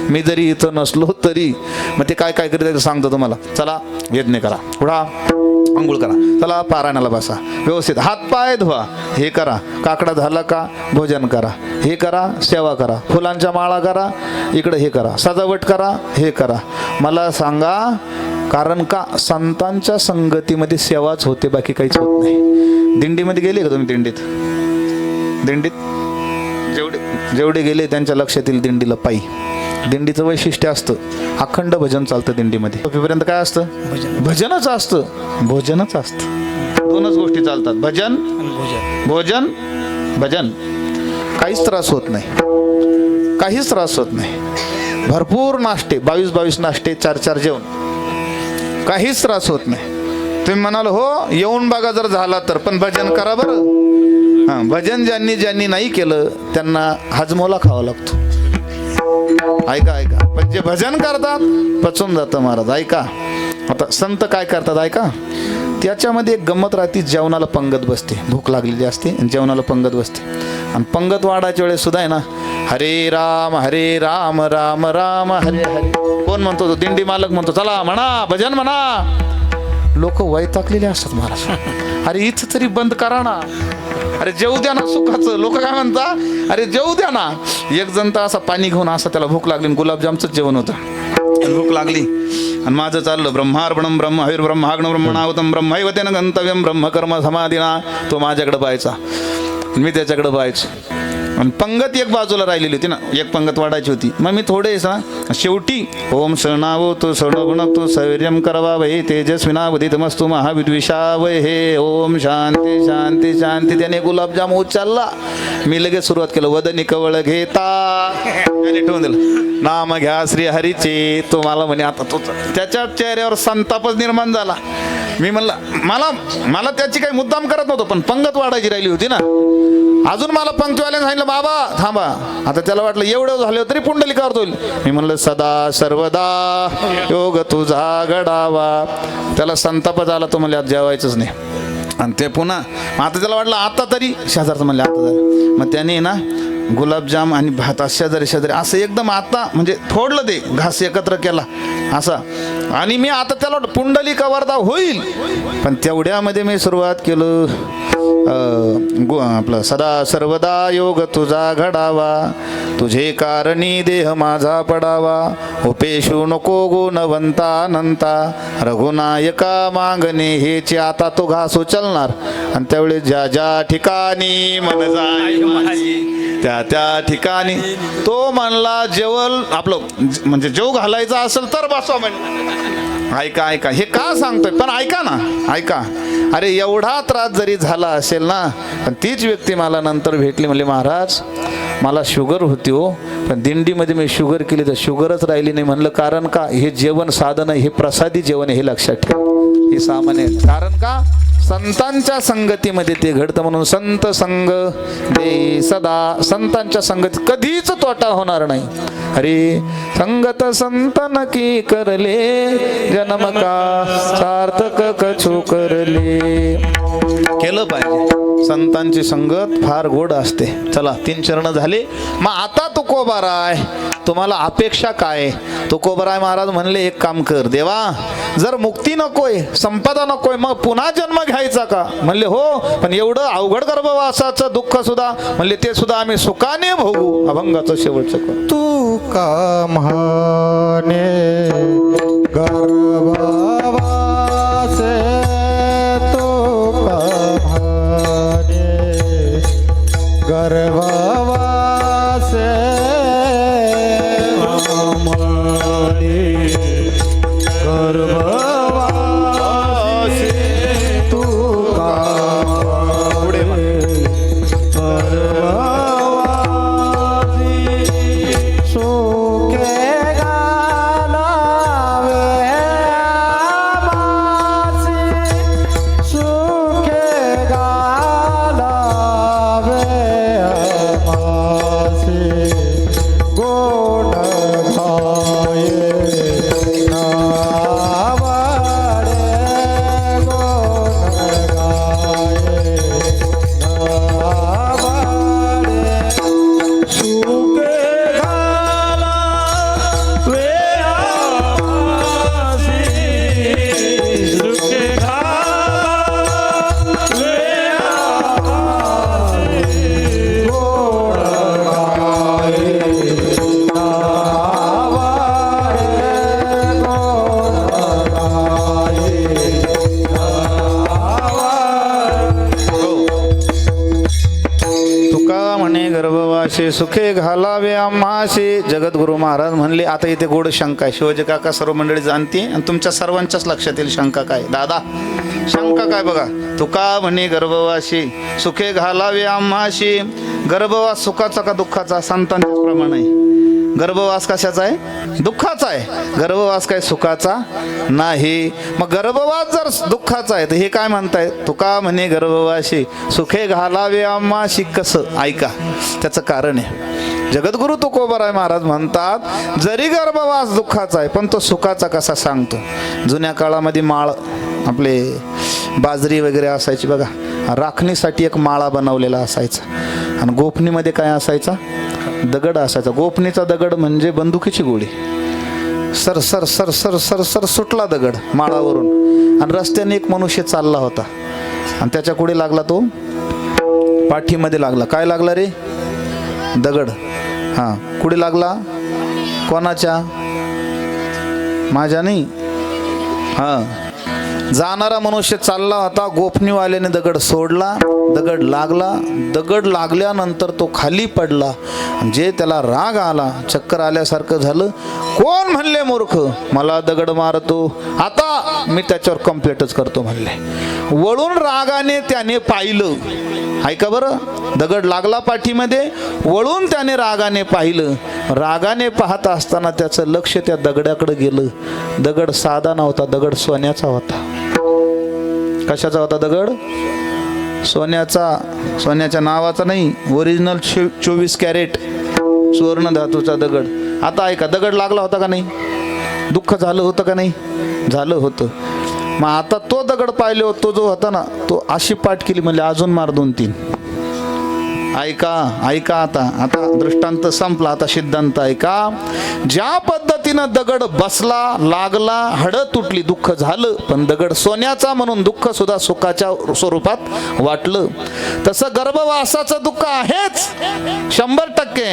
मी जरी इथं नसलो तरी. मग ते काय काय करत सांगतो तुम्हाला. चला यज्ञ करा, पुढा अंघोळ करा, चला पारायणाला बसा, व्यवस्थित हातपाय धुवा, हे करा, काकडा झाला का भोजन करा, हे करा, सेवा करा, फुलांच्या माळा करा, इकडे हे करा, सजावट करा, हे करा. मला सांगा, कारण का, संतांच्या संगतीमध्ये सेवाच होते, बाकी काहीच होत नाही. दिंडीमध्ये गेले का तुम्ही? दिंडीत जेवढे गेले त्यांच्या लक्षात येईल दिंडीला पायी. दिंडीचं वैशिष्ट्य असतं, अखंड भजन चालतं दिंडीमध्ये. तोपर्यंत काय असतं, भजनच असतं, भोजनच असतं. 2च गोष्टी चालतात, भजन भोजन. भजन. काहीच त्रास होत नाही, काहीच त्रास होत नाही. भरपूर नाश्ते, 22 नाश्ते, 4 जेवण, काहीच त्रास होत नाही. तुम्ही म्हणाल हो येऊन बघा जर झाला तर, पण भजन करा बरं. हां, भजन ज्यांनी नाही केलं त्यांना हजमोला खावा लागतो. ऐका, पण जे भजन करतात पचून जातं महाराज. ऐका, आता संत काय करतात ऐका, त्याच्यामध्ये एक गंमत राहते. जेवणाला पंगत बसते, भूक लागलेली असते, जेवणाला पंगत बसते. आणि पंगत वाढायच्या वेळेस सुद्धा आहे ना, हरे राम राम राम हरे हरे. कोण म्हणतो? दिंडी मालक म्हणतो, चला म्हणा भजन म्हणा. लोक वैतागलेले असतात महाराज. अरे इथं तरी बंद करा ना, अरे जेवू द्या ना सुखाचं. लोक काय म्हणतात, अरे जेवू द्या ना. एक जण तर असा पाणी घेऊन, असा त्याला भूक लागली, गुलाबजामचंच जेवण होतं, भूक लागली, आणि माझं चाललं ब्रह्मार्पणम ब्रह्म हविर्ब्रह्माग्न ब्रह्मणावतम ब्रह्मैवतेन गंतव्यम ब्रह्मकर्म समाधीना. तो माझ्याकडे पाहायचा, मी त्याच्याकडे पाहायचो. आणि पंगत एक बाजूला राहिलेली होती ना, एक पंगत वाढायची होती. मग मी थोडेस ना शेवटी ओम शरणावतो सडगुणतो सैर्यम करवावहे तेजस्विनावधितमस्तु महाविद्विषावहे हे ओम शांती शांती शांती. त्याने गुलाबजाम उचलला, मी लगेच सुरुवात केलं, वदनी कवळ घेता, त्याने ठेवून दिलं, नाम घ्या श्री हरीचे. तो मला म्हणे आता तो, त्याच्या चेहऱ्यावर संतापच निर्माण झाला. मी म्हणलं मला त्याची काही मुद्दाम करत नव्हतो, पण पंगत वाढायची राहिली होती ना. अजून मला पंक्तीवाल्याने सांगितलं, बाबा थांबा. आता त्याला वाटलं एवढं झालं तरी पुंडलिकावर होईल. मी म्हणलं सदा सर्वदा योग तुझा घडावा. त्याला संताप झाला, तो म्हणले आज जेवायचंच नाही. आणि ते पुन्हा आता त्याला वाटलं आता तरी शेजारचं म्हणले आता झालं. मग त्याने ना गुलाबजाम आणि भात शेजारी शेजारी असं एकदम आता म्हणजे फोडलं ते घास एकत्र केला असा, आणि मी आता त्याला पुंडलिक वरदा होईल, पण तेवढ्यामध्ये मी सुरुवात केलं आपलं सदा सर्वदा योग तुझा घडावा, तुझे कारणी देह माझा पडावा, उपेशू नको गुणवंता अनंता, रघुनायका मागणे हेचे. आता तो घास उचलणार आणि त्यावेळी ज्या ज्या ठिकाणी मन जाई माझी त्या त्या ठिकाणी तो म्हणला जेवल आपलं म्हणजे जेव घालायचा असेल तर बसवा म्हणजे. ऐका ऐका हे का सांगतोय, पण ऐका ना ऐका. अरे एवढा त्रास जरी झाला असेल ना, पण तीच व्यक्ती मला नंतर भेटली, म्हणले महाराज मला शुगर होती हो, पण दिंडीमध्ये मी शुगर केली तर शुगरच राहिली नाही. म्हणलं कारण का, हे जेवण साधन हे प्रसादी जेवण हे लक्षात ठेव, हे सामान्य. कारण का संतांच्या संगतीमध्ये ते घडतं, म्हणून संत संग दे सदा. संतांच्या संगतीत कधीच तोटा होणार नाही. अरे संगत संतन की करले जन्म का सार्थक कछु करले. केलं पाहिजे, संतांची संगत फार गोड असते. चला 3 चरण झाले. मग आता तुकोबाराय तुम्हाला अपेक्षा काय? तुकोबाराय महाराज म्हणले एक काम कर देवा, जर मुक्ती नकोय संपदा नकोय मग पुन्हा जन्म घ्यायचा का? म्हणले हो, पण एवढं अवघड गर्भवासाचं दुःख सुद्धा म्हणले ते सुद्धा आम्ही सुखाने भोगू. अभंगाचं शेवटचं कर. तू का म्हणे गर्भवासे, तू का म्हणे गर्भवासे, म्हणे गर्भवासे, तू का पुढे म्हण. गर्भवासी सुखे घालावे आम्हाशी. जगद्गुरु महाराज म्हणले. आता इथे गोड शंका आहे. शिवाजी काका सर्व मंडळी जाणते आणि तुमच्या सर्वांच्याच लक्षात येईल शंका काय. दादा शंका काय बघा. तुका म्हणे गर्भवासी सुखे घालावे आम्हाशी. गर्भवास सुखाचा का दुःखाचा? संतांच्या प्रमाणे गर्भवास कशाचा आहे? दुःखाचा आहे. गर्भवास काय सुखाचा नाही. मग गर्भवास जर दुःखाचा आहे तर हे काय म्हणताय? तुका म्हणे गर्भवासी सुखे घालावे आम्हाशी. कसं? ऐका त्याचं कारण आहे. जगद्गुरु तुकोबाराय महाराज म्हणतात जरी गर्भवास दुःखाचा आहे पण तो सुखाचा कसा सांगतो. जुन्या काळामध्ये माळ आपले बाजरी वगैरे असायची बघा, राखणीसाठी एक माळा बनवलेला असायचा आणि गोफणीमध्ये काय असायचा? दगड असायचा. गोफणीचा दगड म्हणजे बंदुकीची गोळी. Sir sir sir sir sir sir सुटला दगड माळावरून आणि रस्त्याने एक मनुष्य चालला होता आणि त्याच्या पुढे लागला तो पाठीमध्ये लागला. काय लागला रे? दगड. हां कुठे लागला? कोणाच्या? माझ्या नाही. हां जाणारा मनुष्य चालला होता, गोफणीवाल्याने दगड सोडला, दगड लागला. दगड लागल्यानंतर तो खाली पडला. जे त्याला राग आला, चक्कर आल्यासारखं झालं. कोण म्हणले मूर्ख मला दगड मारतो, आता मी त्याच्यावर कंप्लेंटच करतो म्हणले. वळून रागाने त्याने पाहिलं. ऐका बरं, दगड लागला पाठीमध्ये, वळून त्याने रागाने पाहिलं. रागाने पाहत असताना त्याचं लक्ष त्या दगडाकडे गेलं. दगड साधा नव्हता, दगड सोन्याचा होता. कशाचा होता दगड? सोन्याचा. सोन्याच्या नावाचा नाही, ओरिजिनल 24 कॅरेट सुवर्ण धातूचा दगड. आता ऐका, दगड लागला होता का नाही? दुःख झालं होतं का नाही? झालं होतं. मग आता तो दगड पाहिले, तो जो होता ना तो अशी पाठ केली, म्हणजे अजून मार 2-3. ऐका आता दृष्टांत संपला, आता सिद्धांत ऐका. ज्या पद्धतीनं दगड बसला, लागला, हाडं तुटली, दुःख झालं, पण दगड सोन्याचा म्हणून दुःख सुद्धा सुखाच्या स्वरूपात वाटलं. तसं गर्भवासाचं दुःख आहेच 100%.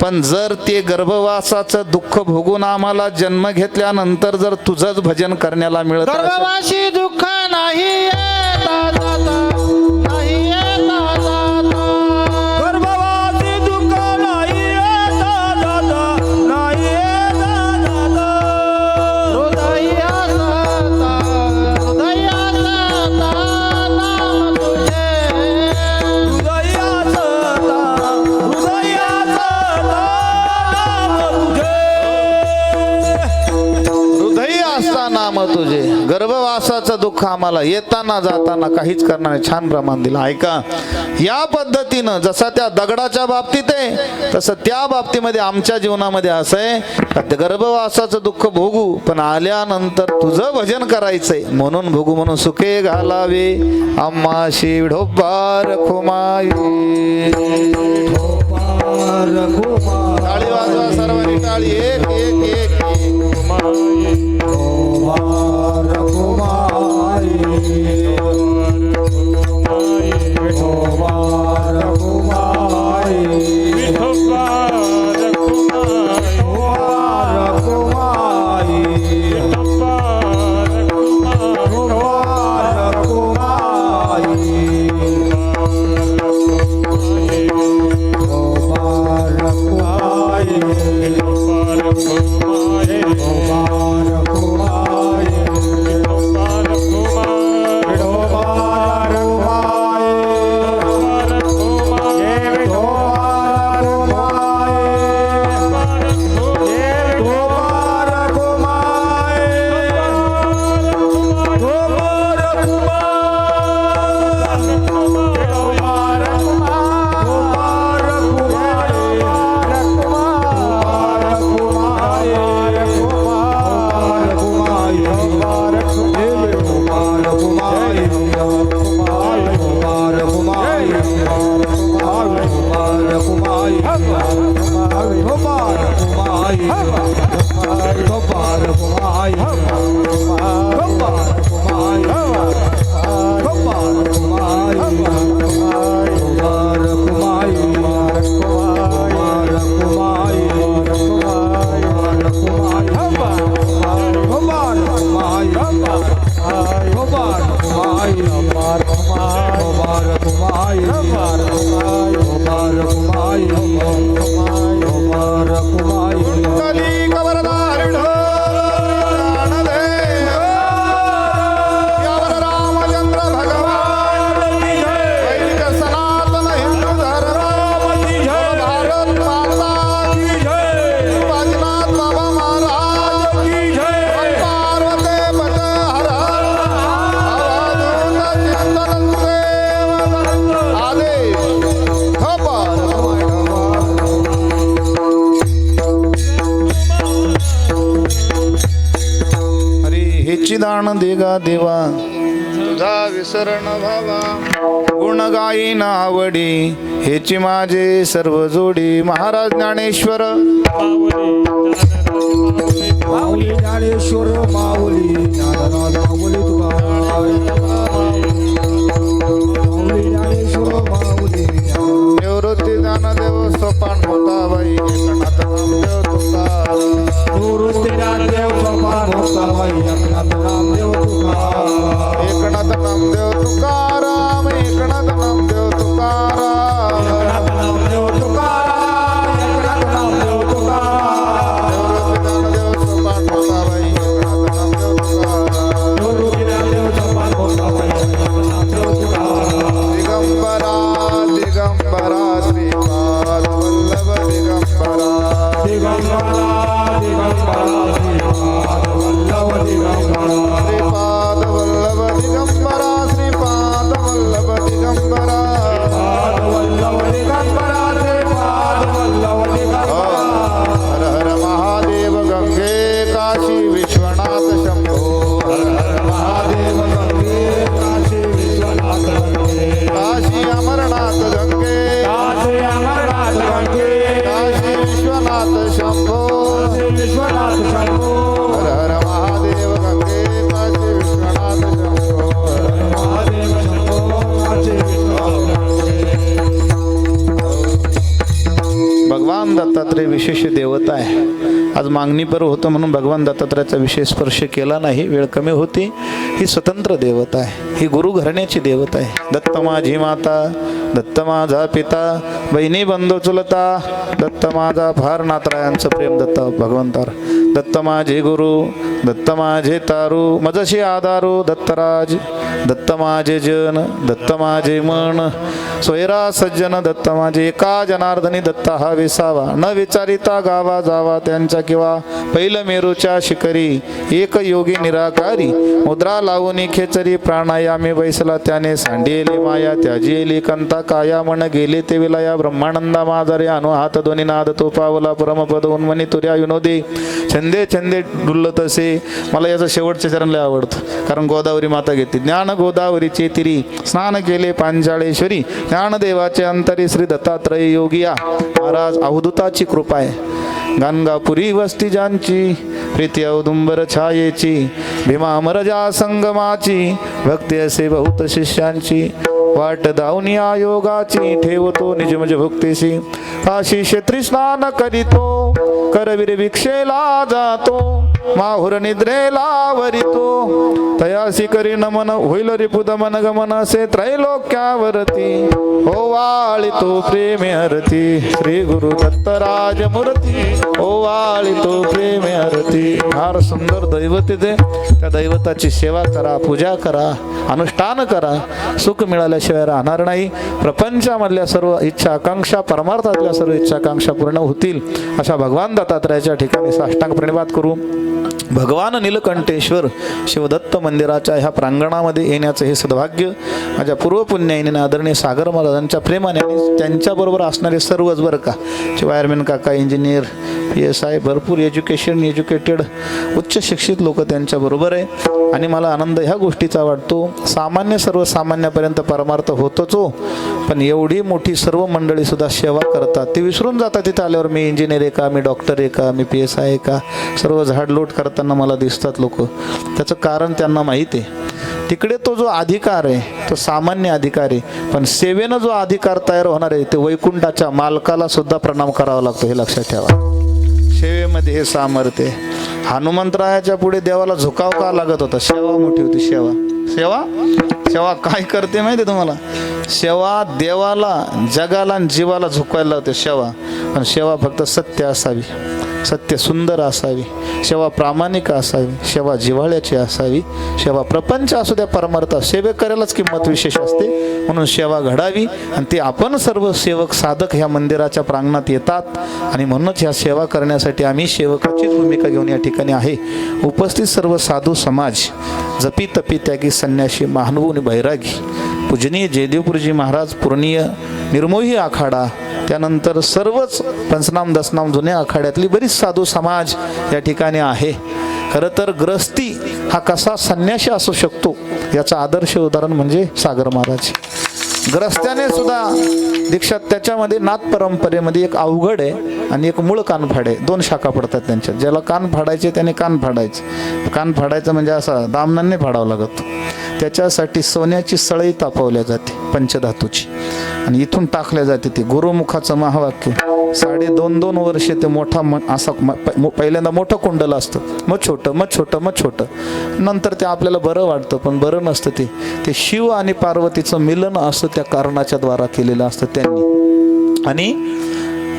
पण जर ते गर्भवासाचं दुःख भोगून आम्हाला जन्म घेतल्यानंतर जर तुझंच भजन करण्याला मिळत असेल, गर्भवासी दुःख नाही येता जाता, नाही येता जाता. गर्भवासी दुःख नाही येता जाता, नाही येता जाता. हृदया सता, हृदया सता नाम तुझे. हृदयात नाम तुझे. हृदयी असता नाम तुझे. गर्भवासाचं दुःख आम्हाला येताना जाताना काहीच करणार नाही. छान प्रमाण दिलं. ऐका, या पद्धतीनं जसा त्या दगडाच्या बाबतीत आहे तसं त्या बाबतीमध्ये आमच्या जीवनामध्ये असं आहे का ते गर्भवासाचं दुःख भोगू, पण आल्यानंतर तुझं भजन करायचंय म्हणून भोगू, म्हणून सुखे घालावे आम्हाशी ढोबार खुमाई. टाळी वाजवा सर्वांनी, टाळी. एक एक एक दान देगा देवा तुझा विसरण भावा. गुण गायीन आवडी हेची माझे सर्व जोडी. महाराज ज्ञानेश्वर माऊली ज्ञानेश्वर माऊली ज्ञाननाथ माऊली तुकाराम. माऊली ज्ञानेश्वर माऊली निवृत्ती ज्ञानदेव सोपान मोठाबाई एकनाथ नामदेव तुकाराम. निवृत्ती ज्ञानदेव सोपान मोठाबाई एकनाथ नामदेव तुकाराम. एकनाथ नामदेव तुकाराम. एकनाथ नामदेव तुकाराम. एकनाथ नामदेव तुकाराम. एकनाथ नामदेव तुकाराम. निवृत्ती ज्ञानदेव सोपान मोठाबाई एकनाथ नामदेव तुकाराम. निवृत्ती ज्ञानदेव सोपान मोठाबाई एकनाथ नामदेव तुकाराम. दिगंबरा दिगंबरा श्रीपाद वल्लभ दिगंबरा. दिगंबरा दिगंबरा श्रीपाद वल्लभ दिगंबरा. शंभो काशी विश्वनाथ शंभो हर हर महादेव गंगे काशी विश्वनाथ शंभो महादेव शंभो काशी भगवान दत्तात्रय विशेष देवता आहे. आज मागणी पर होतं म्हणून भगवान दत्तात्रयाचा विशेष स्पर्श केला नाही, वेळ कमी होती. ही स्वतंत्र देवता आहे, ही गुरु घराण्याची देवता आहे. दत्त माझी माता, दत्त माझा पिता, बहिणी बंधू चुलता, दत्त माझा फार नातरायांचं प्रेम दत्त भगवंतार. दत्त माझे गुरु, दत्त माझे तारू, मजशी आधारू दत्तराज, दत्त माझे जन, दत्त माझे मन, सोयरा सज्जन दत्त माझे. एका जनार्दनी दत्त हा विसावा, न विचारिता गावा जावा त्यांच्या किंवा पहिलं मेरूच्या शिखरी. एक योगी निराकारी, मुद्रा लावून खेचरी, प्राणायामी बैसला त्याने. सांडियेली माया त्याजियेली कंता, काया मन गेले ते विलाया. ब्रह्मानंदा माजरे अनु हात दोन्ही नाद तो पावला. परमपद उन्मनी तुर्या विनोदी, छंदे छंदे डुल्ल तसे. मला याचं शेवटचे चरण लय आवडतं, कारण गोदावरी माता घेते. ज्ञान गोदावरीचे तिरी, स्नान केले पांचाळेश्वरी. ज्ञानदेवाचे अंतरी श्री दत्तात्रय योगिया. महाराज अवधूताची कृपा आहे. गाणगापुरी वस्ती ज्यांची, प्रीती औदुंबर छायेची. भीमा मरजा संगमाची, भक्ती असे बहुत शिष्यांची. वाट धावनी आयोगाची, ठेवतो निजमज भक्तीशी. काशी क्षेत्री स्नान करीतो, करवीर भिक्षेला जातो. माहुर निद्रेला वरितो, तयासी करी नमन. होईल रिपुद मन गमन असे त्रैलोक्यावरती. ओवाळितो प्रेमे हरती, श्री गुरु दत्तराज मूर्ती. ओवाळितो प्रेमे हरती. फार सुंदर दैवत ते. त्या दैवताची सेवा करा, पूजा करा, अनुष्ठान करा. सुख मिळाल्याशिवाय राहणार नाही. प्रपंचामधल्या सर्व इच्छा आकांक्षा, परमार्थातल्या सर्व इच्छा आकांक्षा पूर्ण होतील. अशा भगवान दत्तात्रयाच्या ठिकाणी साष्टांग प्रणिपात करू. भगवान नीलकंठेश्वर शिवदत्त मंदिराच्या ह्या प्रांगणामध्ये येण्याचं हे सद्भाग्य माझ्या पूर्वपुण्याईने आदरणीय सागर महाराजांच्या प्रेमाने आणि त्यांच्याबरोबर असणारे सर्वच बरं का, वायरमॅन काका, इंजिनियर, PSI, भरपूर एज्युकेटेड उच्च शिक्षित लोक त्यांच्याबरोबर आहे. आणि मला आनंद ह्या गोष्टीचा वाटतो. सामान्य सर्वसामान्यापर्यंत परमार्थ होतोच हो, पण एवढी मोठी सर्व मंडळी सुद्धा सेवा करतात. ते विसरून जातात तिथे आल्यावर मी इंजिनियर आहे का, मी डॉक्टर आहे का, मी PSI आहे का. सर्व झाडलोट करताना मला दिसतात लोक. त्याचं कारण त्यांना माहीत आहे. तिकडे तो जो अधिकार आहे तो सामान्य अधिकार आहे, पण सेवेनं जो अधिकार तयार होणार आहे ते वैकुंठाच्या मालकाला सुद्धा प्रणाम करावा लागतो, हे लक्षात ठेवा. सेवेमध्ये हे सामर्थ्य. हनुमंतरायाच्या पुढे देवाला झुकाव का लागत होता? सेवा मोठी होती. सेवा काय करते माहिती तुम्हाला? सेवा देवाला, जगाला आणि जीवाला झुकवायला लावते सेवा. पण सेवा फक्त सत्य असावी, सत्य सुंदर असावी, सेवा प्रामाणिक असावी, सेवा जिव्हाळ्याची असावी. सेवा प्रपंच असू द्या, परमार्थ, सेवेकऱ्यालाच किंमत विशेष असते. म्हणून सेवा घडावी. आणि ते आपण सर्व सेवक साधक ह्या मंदिराच्या प्रांगणात येतात. आणि म्हणूनच ह्या सेवा करण्यासाठी आम्ही सेवकाचीच भूमिका घेऊन या ठिकाणी आहे. उपस्थित सर्व साधू समाज, जपी तपी त्यागी संन्यासी, महानुभव बैरागी, पूजनीय जयदेवपुरजी महाराज, पूर्णीय निर्मोही आखाडा, त्यानंतर सर्वच पंचनाम दसनाम जुन्या आखाड्यातली बरीच साधू समाज या ठिकाणी आहे. खरं तर ग्रस्ती हा कसा संन्यासी असू शकतो याचं आदर्श उदाहरण म्हणजे सागर महाराज. ग्रस्त्याने सुद्धा दीक्षा, त्याच्यामध्ये नाथ परंपरेमध्ये एक अवघड आहे आणि एक मूळ कान फाडे, दोन शाखा पडतात त्यांच्यात. ज्याला कान फाडायचे त्याने कान फाडायचे. कान फाडायचं म्हणजे असा दामनाने फाडावं लागत. त्याच्यासाठी सोन्याची सळई तापवल्या जाते पंचधातूची आणि इथून टाकल्या जाते. ते गुरुमुखाचं महावाक्य. 2.5 वर्ष ते मोठा असा पहिल्यांदा मोठं कुंडल असतं, मग छोटं. नंतर ते आपल्याला बरं वाटतं, पण बरं नसतं. ते शिव आणि पार्वतीचं मिलन असं त्या कारणाच्या द्वारा केलेलं असतं त्यांनी. आणि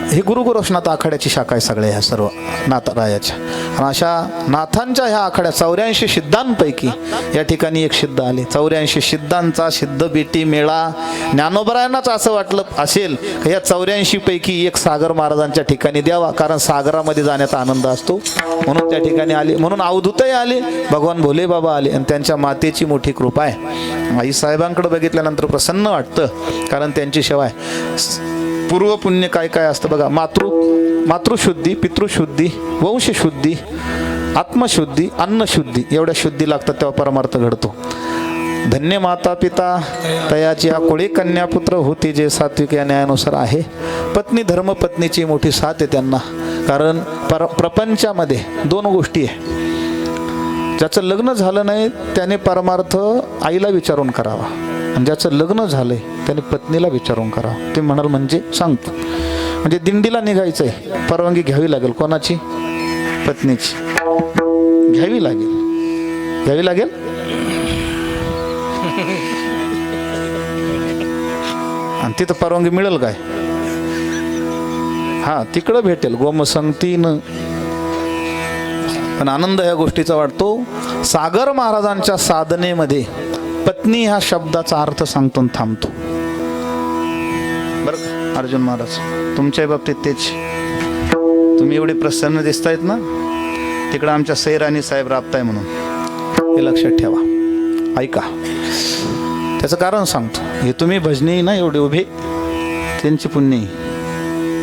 हे गुरुगोरक्षनाथ आखाड्याची शाखा आहे सगळ्या ह्या सर्व नाथरायाच्या. आणि अशा नाथांच्या ह्या आखाड्या 84 सिद्धांपैकी या ठिकाणी एक सिद्ध आले. 84 सिद्धांचा सिद्ध बेटी मेळा. ज्ञानोबरायांनाच असं वाटलं असेल की या 84 पैकी एक सागर महाराजांच्या ठिकाणी द्यावा, कारण सागरामध्ये जाण्याचा आनंद असतो. म्हणून त्या ठिकाणी आले. म्हणून अवधूतही आले, भगवान भोले बाबा आले. आणि त्यांच्या मातेची मोठी कृपा आहे. आई साहेबांकडे बघितल्यानंतर प्रसन्न वाटतं, कारण त्यांची सेवा आहे. पूर्व पुण्य काय काय असतं बघा. मातृशुद्धी, पितृशुद्धी, वंशशुद्धी, आत्मशुद्धी, अन्नशुद्धी, एवढ्या शुद्धी लागतात तेव्हा परमार्थ घडतो. धन्य माता पिता तयाची आकुळी कन्या पुत्र होती, जे सात्विक या न्यायानुसार आहे. पत्नी धर्मपत्नीची मोठी साथ आहे त्यांना. कारण प्रपंचामध्ये दोन गोष्टी आहे. ज्याचं लग्न झालं नाही त्याने परमार्थ आईला विचारून करावा, आणि ज्याचं लग्न झालंय त्याने पत्नीला विचारून करावं. ते म्हणाल म्हणजे सांगतो, म्हणजे दिंडीला निघायचंय, परवानगी घ्यावी लागेल. कोणाची? पत्नीची. घ्यावी लागेल. आणि तिथं परवानगी मिळेल काय? हा, तिकडं भेटेल गोमसंगतीनं. पण आनंद या गोष्टीचा वाटतो, सागर महाराजांच्या साधनेमध्ये पत्नी ह्या शब्दाचा अर्थ सांगतो आणि थांबतो. बरं का अर्जुन महाराज, तुमच्या बाबतीत तेच. तुम्ही एवढे प्रसन्न दिसतायत ना, तिकडं आमच्या सैराणी साहेब राबताय म्हणून, हे लक्षात ठेवा. ऐका, त्याचं कारण सांगतो. हे तुम्ही भजनी ना एवढे उभे, त्यांची पुण्य.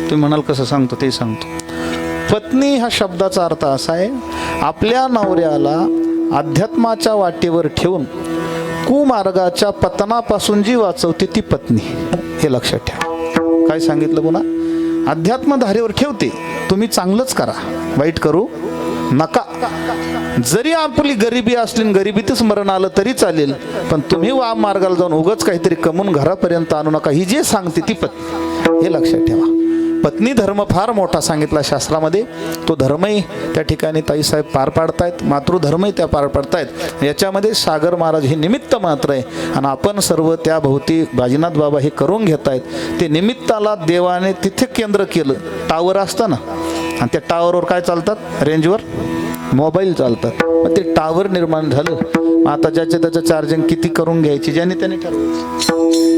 तुम्ही म्हणाल कसं सांगतो ते सांगतो. पत्नी ह्या शब्दाचा अर्थ असा आहे, आपल्या नवऱ्याला अध्यात्माच्या वाटेवर ठेवून कुमार्गाच्या पतनापासून जी वाचवते ती पत्नी. हे लक्षात ठेवा. काय सांगितलं पुन्हा? अध्यात्मधारेवर ठेवते. तुम्ही चांगलंच करा, वाईट करू नका. जरी आपली गरिबी असली, गरिबीतच मरण आलं तरी चालेल, पण तुम्ही वाम मार्गाला जाऊन उगाच काहीतरी कमवून घरापर्यंत आणू नका. ही जे सांगते ती पत्नी. हे लक्षात ठेवा. पत्नी धर्म फार मोठा सांगितला शास्त्रामध्ये. तो धर्मही त्या ठिकाणी ताईसाहेब पार पाडतायत, मातृधर्मही त्या पार पाडतायत. याच्यामध्ये सागर महाराज हे निमित्त मात्र आहे, आणि आपण सर्व त्या भोवती बाजीनाथ बाबा हे करून घेत आहेत. ते निमित्ताला देवाने तिथे केंद्र केलं. टावर असतं ना, आणि त्या टावरवर काय चालतात? रेंजवर मोबाईल चालतात. मग ते टावर निर्माण झालं. आता ज्याचं त्याचं चार्जिंग किती करून घ्यायची ज्याने त्याने ठरवायचं.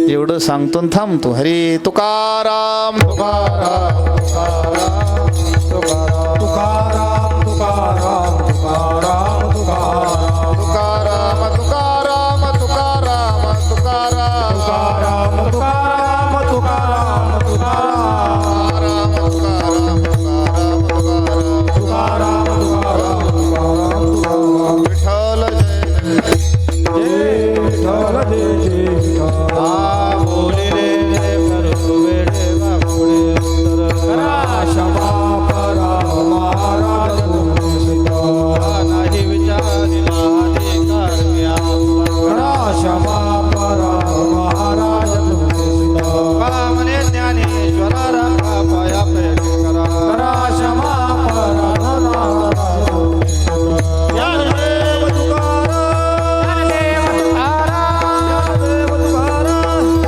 एवढं सांगतो आणि थांबतो. हरी तुकाराम तुकाराम तुकाराम तुकाराम.